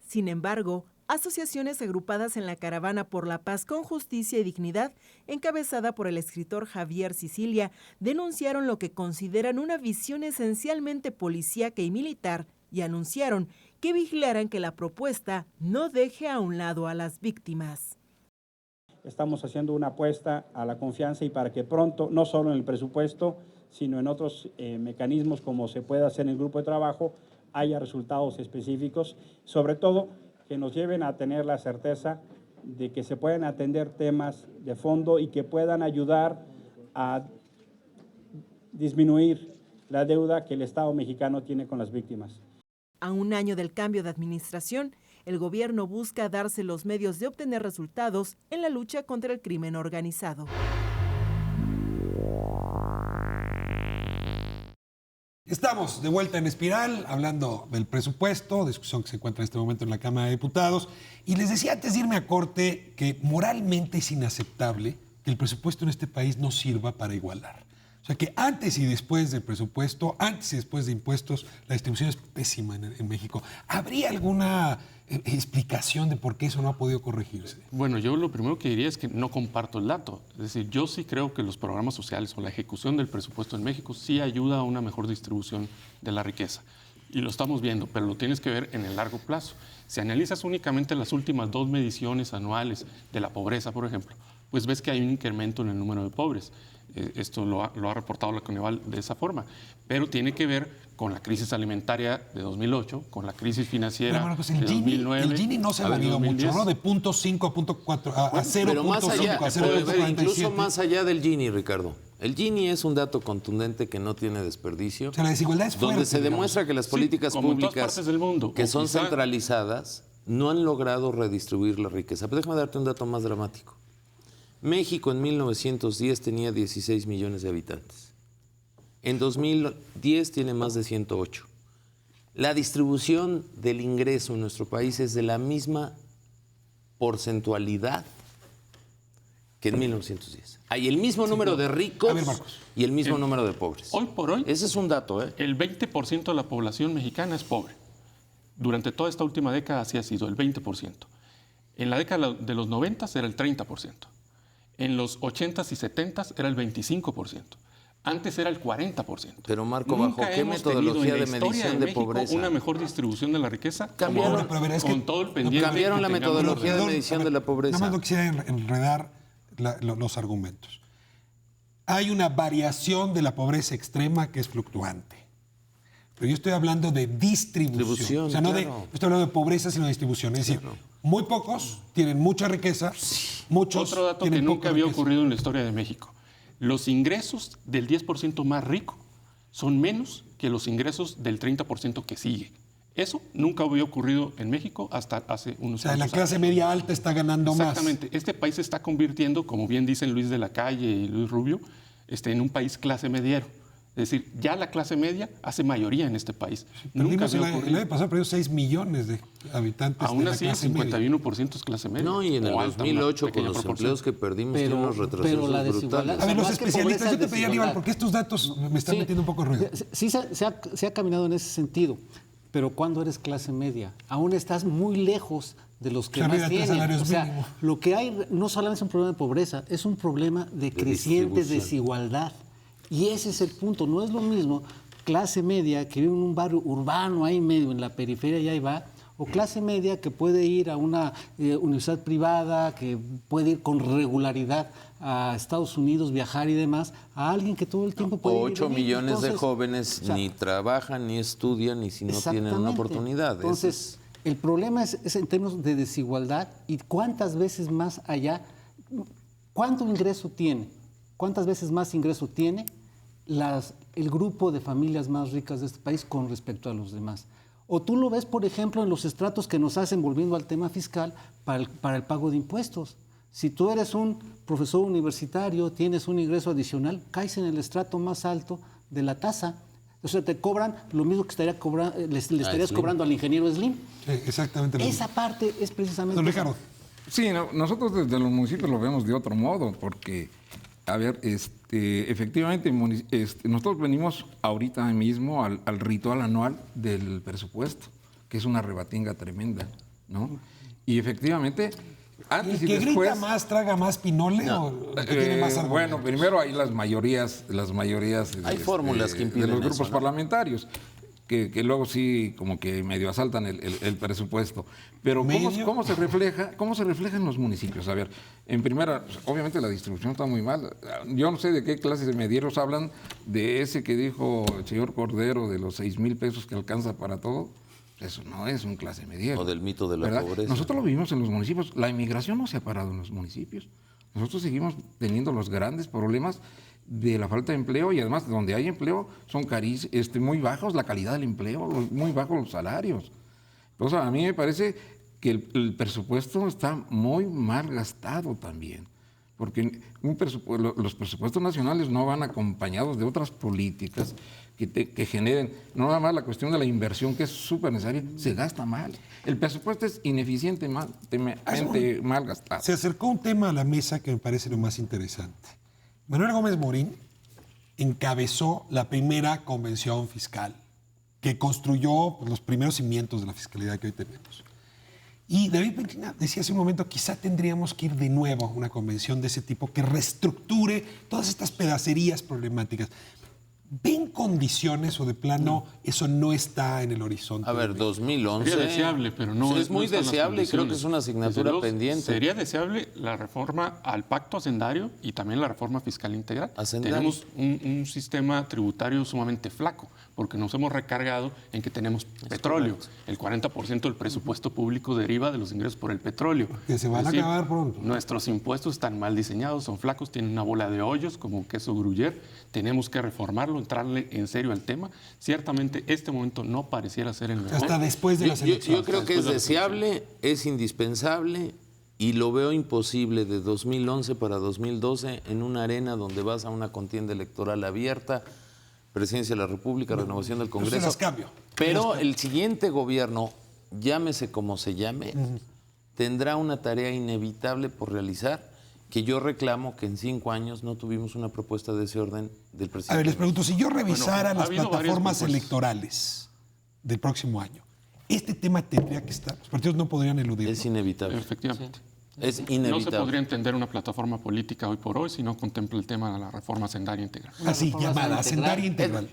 Sin embargo, asociaciones agrupadas en la Caravana por la Paz con Justicia y Dignidad, encabezada por el escritor Javier Sicilia, denunciaron lo que consideran una visión esencialmente policíaca y militar y anunciaron que vigilarán que la propuesta no deje a un lado a las víctimas. Estamos haciendo una apuesta a la confianza y para que pronto, no solo en el presupuesto, sino en otros mecanismos como se puede hacer en el grupo de trabajo, haya resultados específicos, sobre todo que nos lleven a tener la certeza de que se pueden atender temas de fondo y que puedan ayudar a disminuir la deuda que el Estado mexicano tiene con las víctimas. A un año del cambio de administración, el gobierno busca darse los medios de obtener resultados en la lucha contra el crimen organizado. Estamos de vuelta en Espiral, hablando del presupuesto, discusión que se encuentra en este momento en la Cámara de Diputados. Y les decía antes de irme a corte que moralmente es inaceptable que el presupuesto en este país no sirva para igualar. O sea que antes y después del presupuesto, antes y después de impuestos, la distribución es pésima en México. ¿Habría alguna explicación de por qué eso no ha podido corregirse? Bueno, yo lo primero que diría es que no comparto el dato. Es decir, yo sí creo que los programas sociales o la ejecución del presupuesto en México sí ayuda a una mejor distribución de la riqueza. Y lo estamos viendo, pero lo tienes que ver en el largo plazo. Si analizas únicamente las últimas 2 mediciones anuales de la pobreza, por ejemplo, pues ves que hay un incremento en el número de pobres. Esto lo ha reportado la Coneval de esa forma. Pero tiene que ver con la crisis alimentaria de 2008, con la crisis financiera de 2009. El Gini no se ha movido mucho, ¿no? De 0.5 a 0.4 a 0.5 Pero más allá, a 0.47. incluso más allá del Gini, Ricardo. El Gini es un dato contundente que no tiene desperdicio. O sea, la desigualdad es fuerte, donde se demuestra que las políticas públicas que son centralizadas no han logrado redistribuir la riqueza. Pero déjame darte un dato más dramático. México en 1910 tenía 16 millones de habitantes. En 2010 tiene más de 108. La distribución del ingreso en nuestro país es de la misma porcentualidad que en 1910. Hay el mismo número de ricos y el mismo número de pobres. Hoy por hoy, ese es un dato, ¿eh? El 20% de la población mexicana es pobre. Durante toda esta última década así ha sido, el 20%. En la década de los 90 era el 30%. En los 80s y 70s era el 25%. Antes era el 40%. Pero Marco, ¿bajo qué metodología de medición de pobreza? Una mejor distribución de la riqueza. Cambiaron, con todo el pendiente. Cambiaron la metodología de medición de la pobreza. Nada más no quisiera enredar los argumentos. Hay una variación de la pobreza extrema que es fluctuante. Pero yo estoy hablando de distribución. O sea, no estoy hablando de pobreza, sino de distribución. Es decir, muy pocos tienen mucha riqueza, muchos Otro dato que nunca había ocurrido en la historia de México. Los ingresos del 10% más rico son menos que los ingresos del 30% que sigue. Eso nunca había ocurrido en México hasta hace unos años. O sea, la clase media alta está ganando más. Exactamente. Este país se está convirtiendo, como bien dicen Luis de la Calle y Luis Rubio, en un país clase mediero. Es decir, ya la clase media hace mayoría en este país. Nunca el año pasado perdió 6 millones de habitantes. Aún así, el 51% es clase media. No, y en el 2008, con los empleos que perdimos, tiene unos retrocesos brutales. A ver, los especialistas, yo te pedí, Aníbal, porque estos datos me están metiendo un poco ruido. Sí, se ha caminado en ese sentido, pero cuando eres clase media, aún estás muy lejos de los que más tienen. O sea, lo que hay no solamente es un problema de pobreza, es un problema de creciente desigualdad. Y ese es el punto. No es lo mismo clase media que vive en un barrio urbano ahí medio, en la periferia y ahí va, o clase media que puede ir a una universidad privada, que puede ir con regularidad a Estados Unidos, viajar y demás, a alguin que todo el tiempo puede ir. 8 millones de jóvenes ni trabajan, ni estudian, ni si no tienen una oportunidad. Entonces, el problema es en términos de desigualdad y cuántas veces más allá, cuánto ingreso tiene, cuántas veces más ingreso tiene el grupo de familias más ricas de este país con respecto a los demás. O tú lo ves, por ejemplo, en los estratos que nos hacen, volviendo al tema fiscal, para el pago de impuestos. Si tú eres un profesor universitario, tienes un ingreso adicional, caes en el estrato más alto de la tasa. O sea, te cobran lo mismo que le estarías cobrando al ingeniero Slim. Sí, exactamente. Esa parte es precisamente... Don Ricardo. Sí, nosotros desde los municipios lo vemos de otro modo, porque... A ver, efectivamente, nosotros venimos ahorita mismo al ritual anual del presupuesto, que es una rebatinga tremenda, ¿no? Y efectivamente, antes y que después... grita más, traga más pinole o tiene más argumentos? Bueno, primero hay las mayorías hay fórmulas que impiden de los grupos eso, ¿no? parlamentarios. Que luego sí como que medio asaltan el presupuesto. Pero ¿cómo se refleja en los municipios? A ver, en primera, obviamente la distribución está muy mal. Yo no sé de qué clases de medieros hablan, de ese que dijo el señor Cordero de los 6,000 pesos que alcanza para todo. Eso no es un clase mediero. O del mito de la pobreza. Nosotros lo vivimos en los municipios. La inmigración no se ha parado en los municipios. Nosotros seguimos teniendo los grandes problemas de la falta de empleo y además donde hay empleo son muy bajos la calidad del empleo, muy bajos los salarios. Entonces a mí me parece que el presupuesto está muy mal gastado también, porque los presupuestos nacionales no van acompañados de otras políticas que generen, no nada más la cuestión de la inversión que es súper necesaria, se gasta mal. El presupuesto es ineficientemente mal gastado. Se acercó un tema a la mesa que me parece lo más interesante. Manuel Gómez Morín encabezó la primera convención fiscal que construyó los primeros cimientos de la fiscalidad que hoy tenemos. Y David Pentina decía hace un momento, quizá tendríamos que ir de nuevo a una convención de ese tipo que reestructure todas estas pedacerías problemáticas. ¿Ven condiciones o de plano eso no está en el horizonte? A ver, 2011... Sería deseable, pero no... Es muy deseable y creo que es una asignatura pendiente. Sería deseable la reforma al pacto hacendario y también la reforma fiscal integral. Tenemos un sistema tributario sumamente flaco, porque nos hemos recargado en que tenemos petróleo. El 40% del presupuesto público deriva de los ingresos por el petróleo. Que se van a acabar pronto. Nuestros impuestos están mal diseñados, son flacos, tienen una bola de hoyos como un queso gruyère. Tenemos que reformarlo, entrarle en serio al tema. Ciertamente este momento no pareciera ser el mejor. Hasta después de las elecciones. Yo creo que es deseable, es indispensable y lo veo imposible de 2011 para 2012 en una arena donde vas a una contienda electoral abierta, Presidencia de la República, renovación del Congreso. Yo se las cambio. Pero el siguiente gobierno, llámese como se llame, tendrá una tarea inevitable por realizar, que yo reclamo que en 5 años no tuvimos una propuesta de ese orden del presidente. A ver, les pregunto, si yo revisara las plataformas electorales del próximo año, ¿este tema tendría que estar? Los partidos no podrían eludirlo. Es inevitable. Efectivamente. Es inevitable. No se podría entender una plataforma política hoy por hoy si no contempla el tema de la reforma hacendaria integral. Así, llamada, hacendaria integral.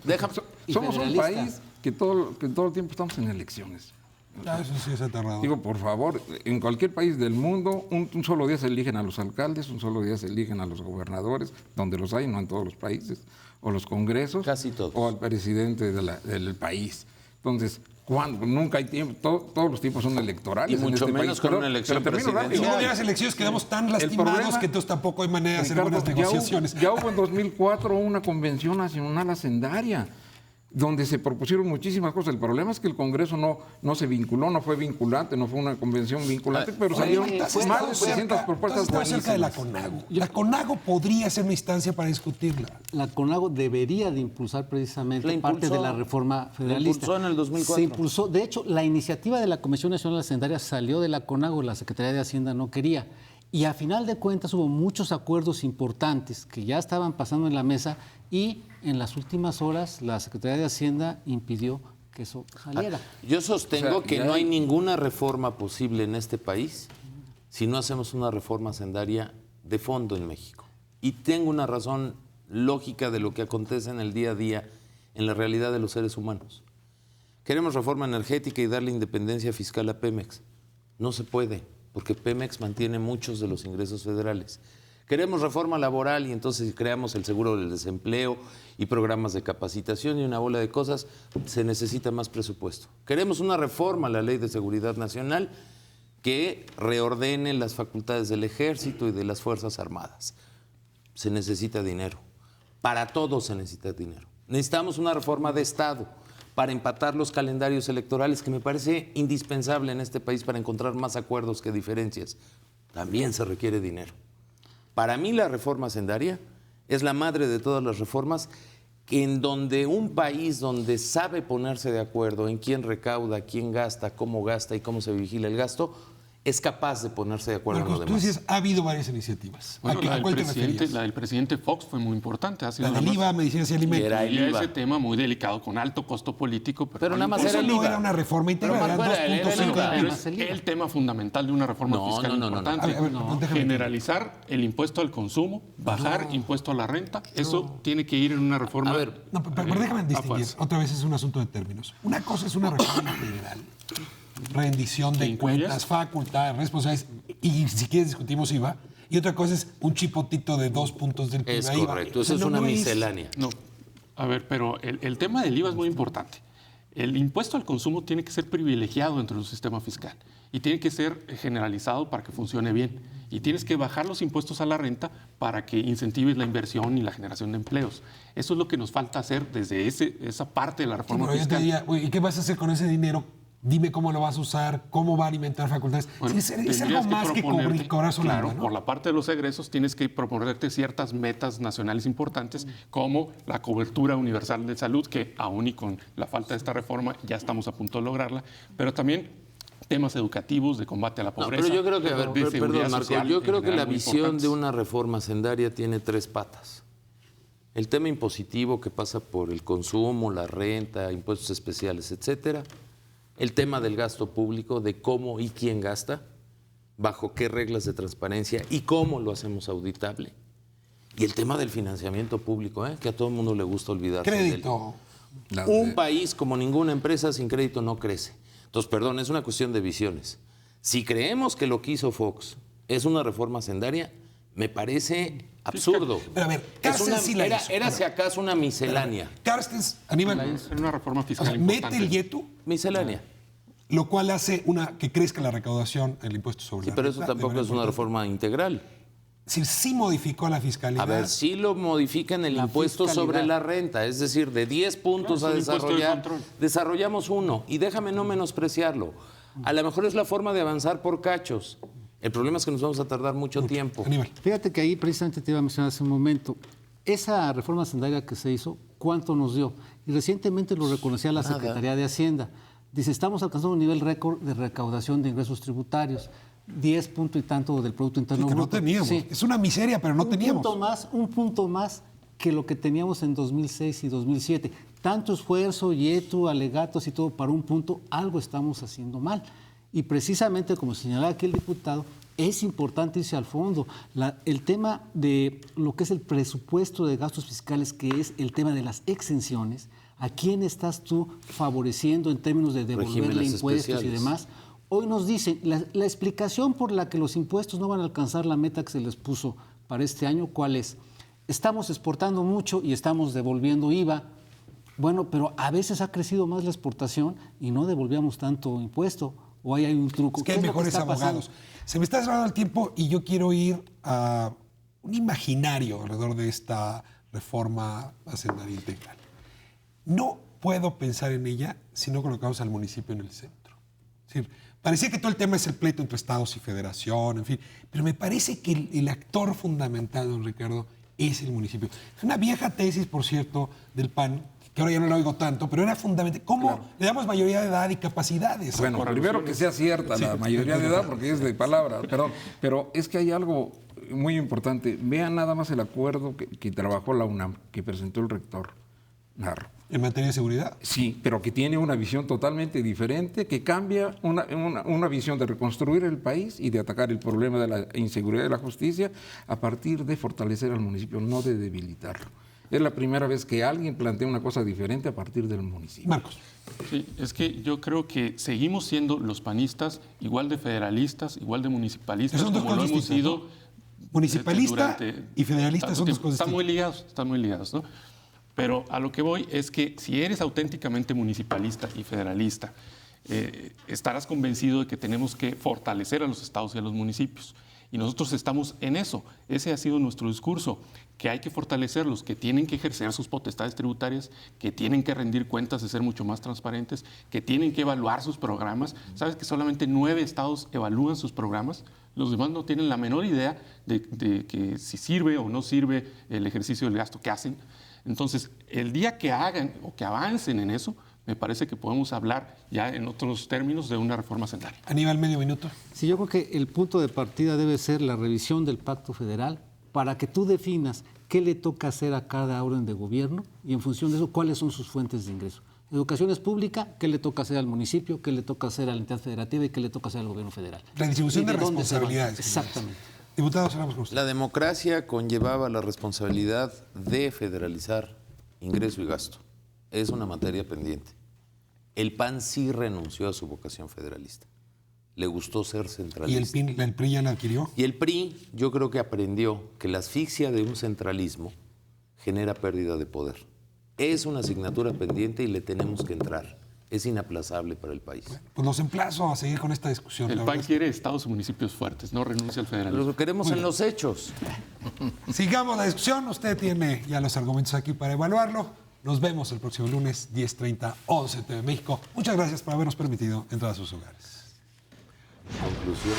Somos un país que todo el tiempo estamos en elecciones. Eso sí es aterrador. Digo, por favor, en cualquier país del mundo, un solo día se eligen a los alcaldes, un solo día se eligen a los gobernadores, donde los hay, no en todos los países, o los congresos, casi todos, o al presidente del país. Entonces, nunca hay tiempo, todos los tiempos son electorales. Y mucho en este menos país, con una elección presidencial. Y luego de las elecciones quedamos tan lastimados que entonces tampoco hay manera de hacer buenas negociaciones. Ya hubo en 2004 una convención nacional hacendaria, donde se propusieron muchísimas cosas. El problema es que el Congreso no se vinculó, no fue vinculante, no fue una convención vinculante, pero salieron más de 300 propuestas buenísimas. Cerca de la CONAGO. La CONAGO podría ser una instancia para discutirla. La CONAGO debería de impulsar precisamente parte de la reforma federalista. La impulsó en el 2004. Se impulsó. De hecho, la iniciativa de la Comisión Nacional Hacendaria salió de la CONAGO, la Secretaría de Hacienda no quería. Y a final de cuentas hubo muchos acuerdos importantes que ya estaban pasando en la mesa y en las últimas horas la Secretaría de Hacienda impidió que eso saliera. Yo sostengo que no hay ninguna reforma posible en este país si no hacemos una reforma hacendaria de fondo en México. Y tengo una razón lógica de lo que acontece en el día a día en la realidad de los seres humanos. Queremos reforma energética y darle independencia fiscal a Pemex. No se puede, porque Pemex mantiene muchos de los ingresos federales. Queremos reforma laboral y entonces creamos el seguro del desempleo y programas de capacitación y una bola de cosas, se necesita más presupuesto. Queremos una reforma a la Ley de Seguridad Nacional que reordene las facultades del Ejército y de las Fuerzas Armadas. Se necesita dinero. Para todo se necesita dinero. Necesitamos una reforma de Estado para empatar los calendarios electorales, que me parece indispensable en este país para encontrar más acuerdos que diferencias. También se requiere dinero. Para mí la reforma hacendaria es la madre de todas las reformas, en donde un país donde sabe ponerse de acuerdo en quién recauda, quién gasta, cómo gasta y cómo se vigila el gasto, es capaz de ponerse de acuerdo en lo demás. Tú dices, ha habido varias iniciativas. Bueno, ¿A cuál te refierías? La del presidente Fox fue muy importante. Ha sido la del IVA, medicinas y alimentos. Y ese tema muy delicado, con alto costo político. Pero nada más era el IVA. Eso no era una reforma integral, eran 2.5. El tema fundamental de una reforma fiscal importante. Generalizar el impuesto al consumo, bajar impuesto a la renta, eso tiene que ir en una reforma. A ver, pero déjame distinguir. Otra vez es un asunto de términos. Una cosa es una reforma integral. Rendición de cuentas, facultades, responsabilidades, y si quieres discutimos IVA, y otra cosa es un chipotito de 2 puntos del PIB. Es correcto, eso es una miscelánea. No, a ver, pero el tema del IVA es muy importante. El impuesto al consumo tiene que ser privilegiado dentro de un sistema fiscal y tiene que ser generalizado para que funcione bien. Y tienes que bajar los impuestos a la renta para que incentives la inversión y la generación de empleos. Eso es lo que nos falta hacer desde esa parte de la reforma fiscal. Yo te diría, ¿y qué vas a hacer con ese dinero? Dime cómo lo vas a usar, cómo va a alimentar facultades. Bueno, es algo más que cobrar su claro, ¿no? Por la parte de los egresos tienes que proponerte ciertas metas nacionales importantes, como la cobertura universal de salud, que aún y con la falta de esta reforma ya estamos a punto de lograrla, pero también temas educativos de combate a la pobreza. Pero yo creo que, perdón, Marco, yo creo que la visión de una reforma hacendaria tiene 3 patas. El tema impositivo, que pasa por el consumo, la renta, impuestos especiales, etcétera. El tema del gasto público, de cómo y quién gasta, bajo qué reglas de transparencia y cómo lo hacemos auditable. Y el tema del financiamiento público, que a todo el mundo le gusta olvidarse. Crédito. Un país como ninguna empresa sin crédito no crece. Entonces, perdón, es una cuestión de visiones. Si creemos que lo que hizo Fox es una reforma hacendaria, me parece absurdo. Pero a ver, Carstens sí la hizo. Era si acaso una miscelánea. Carstens, Aníbal, Es una reforma fiscal mete importante. el YETU, Miscelánea. lo cual hace que crezca la recaudación en el impuesto sobre Sí, la pero renta. eso tampoco es una reforma integral. Es decir, sí modificó la fiscalidad. A ver, sí lo modifican el impuesto sobre la renta, es decir, de 10 puntos a desarrollar, desarrollamos 1. Y déjame no menospreciarlo. A lo mejor es la forma de avanzar por cachos. El problema es que nos vamos a tardar mucho tiempo. Aníbal. Fíjate que ahí precisamente te iba a mencionar hace un momento, esa reforma hacendaria que se hizo, ¿cuánto nos dio? Y recientemente lo reconocía la Secretaría de Hacienda. Dice, estamos alcanzando un nivel récord de recaudación de ingresos tributarios. 10 punto y tanto del Producto Interno Que no Bruto. teníamos. Sí. Es una miseria, pero no teníamos. Un punto más que lo que teníamos en 2006 y 2007. Tanto esfuerzo, YETU, alegatos y todo para un punto, algo estamos haciendo mal. Y precisamente, como señalaba aquí el diputado, es importante irse al fondo. El tema de lo que es el presupuesto de gastos fiscales, que es el tema de las exenciones, ¿a quién estás tú favoreciendo en términos de devolverle Regímenes impuestos especiales. y demás? Hoy nos dicen, la explicación por la que los impuestos no van a alcanzar la meta que se les puso para este año, ¿cuál es? Estamos exportando mucho y estamos devolviendo IVA. Bueno, pero a veces ha crecido más la exportación y no devolvíamos tanto impuesto. ¿O hay un truco? Es que hay mejores abogados. Se me está cerrando el tiempo y yo quiero ir a un imaginario alrededor de esta reforma hacendaria integral. No puedo pensar en ella si no colocamos al municipio en el centro. Es decir, parecía que todo el tema es el pleito entre estados y federación, en fin, pero me parece que el actor fundamental, don Ricardo, es el municipio. Es una vieja tesis, por cierto, del PAN, que ahora ya no la oigo tanto, pero era fundamental. ¿Cómo le damos mayoría de edad y capacidades? Bueno, primero que sea cierta la mayoría de edad, porque es de palabra, pero es que hay algo muy importante. Vean nada más el acuerdo que trabajó la UNAM, que presentó el rector Narro. ¿En materia de seguridad? Sí, pero que tiene una visión totalmente diferente, que cambia una visión de reconstruir el país y de atacar el problema de la inseguridad y la justicia a partir de fortalecer al municipio, no de debilitarlo. Es la primera vez que alguien plantea una cosa diferente a partir del municipio. Marcos. Sí, es que yo creo que seguimos siendo los panistas igual de federalistas, igual de municipalistas, Son dos como lo cosas hemos distintas, sido. ¿no? Municipalista durante y federalista tanto son dos tiempo. cosas distintas. Están muy ligados, ¿no? Pero a lo que voy es que si eres auténticamente municipalista y federalista, estarás convencido de que tenemos que fortalecer a los estados y a los municipios. Y nosotros estamos en eso. Ese ha sido nuestro discurso, que hay que fortalecerlos, que tienen que ejercer sus potestades tributarias, que tienen que rendir cuentas de ser mucho más transparentes, que tienen que evaluar sus programas. ¿Sabes que solamente 9 estados evalúan sus programas? Los demás no tienen la menor idea de que si sirve o no sirve el ejercicio del gasto que hacen. Entonces, el día que hagan o que avancen en eso, me parece que podemos hablar ya en otros términos de una reforma hacendaria. Aníbal, medio minuto. Sí, yo creo que el punto de partida debe ser la revisión del Pacto Federal para que tú definas qué le toca hacer a cada orden de gobierno y en función de eso, cuáles son sus fuentes de ingreso. Educación es pública, qué le toca hacer al municipio, qué le toca hacer a la entidad federativa y qué le toca hacer al gobierno federal. La distribución de dónde se va. responsabilidades. Exactamente. Diputados, cerramos con usted. La democracia conllevaba la responsabilidad de federalizar ingreso y gasto. Es una materia pendiente. El PAN sí renunció a su vocación federalista. Le gustó ser centralista. ¿Y el PRI ya la adquirió? Y el PRI, yo creo que aprendió que la asfixia de un centralismo genera pérdida de poder. Es una asignatura pendiente y le tenemos que entrar. Es inaplazable para el país. Pues los emplazo a seguir con esta discusión. El PAN quiere estados y municipios fuertes, no renuncia al federalismo. Lo queremos en los hechos. Sigamos la discusión. Usted tiene ya los argumentos aquí para evaluarlo. Nos vemos el próximo lunes, 10:30, 11 TV México. Muchas gracias por habernos permitido entrar a sus hogares. Conclusión.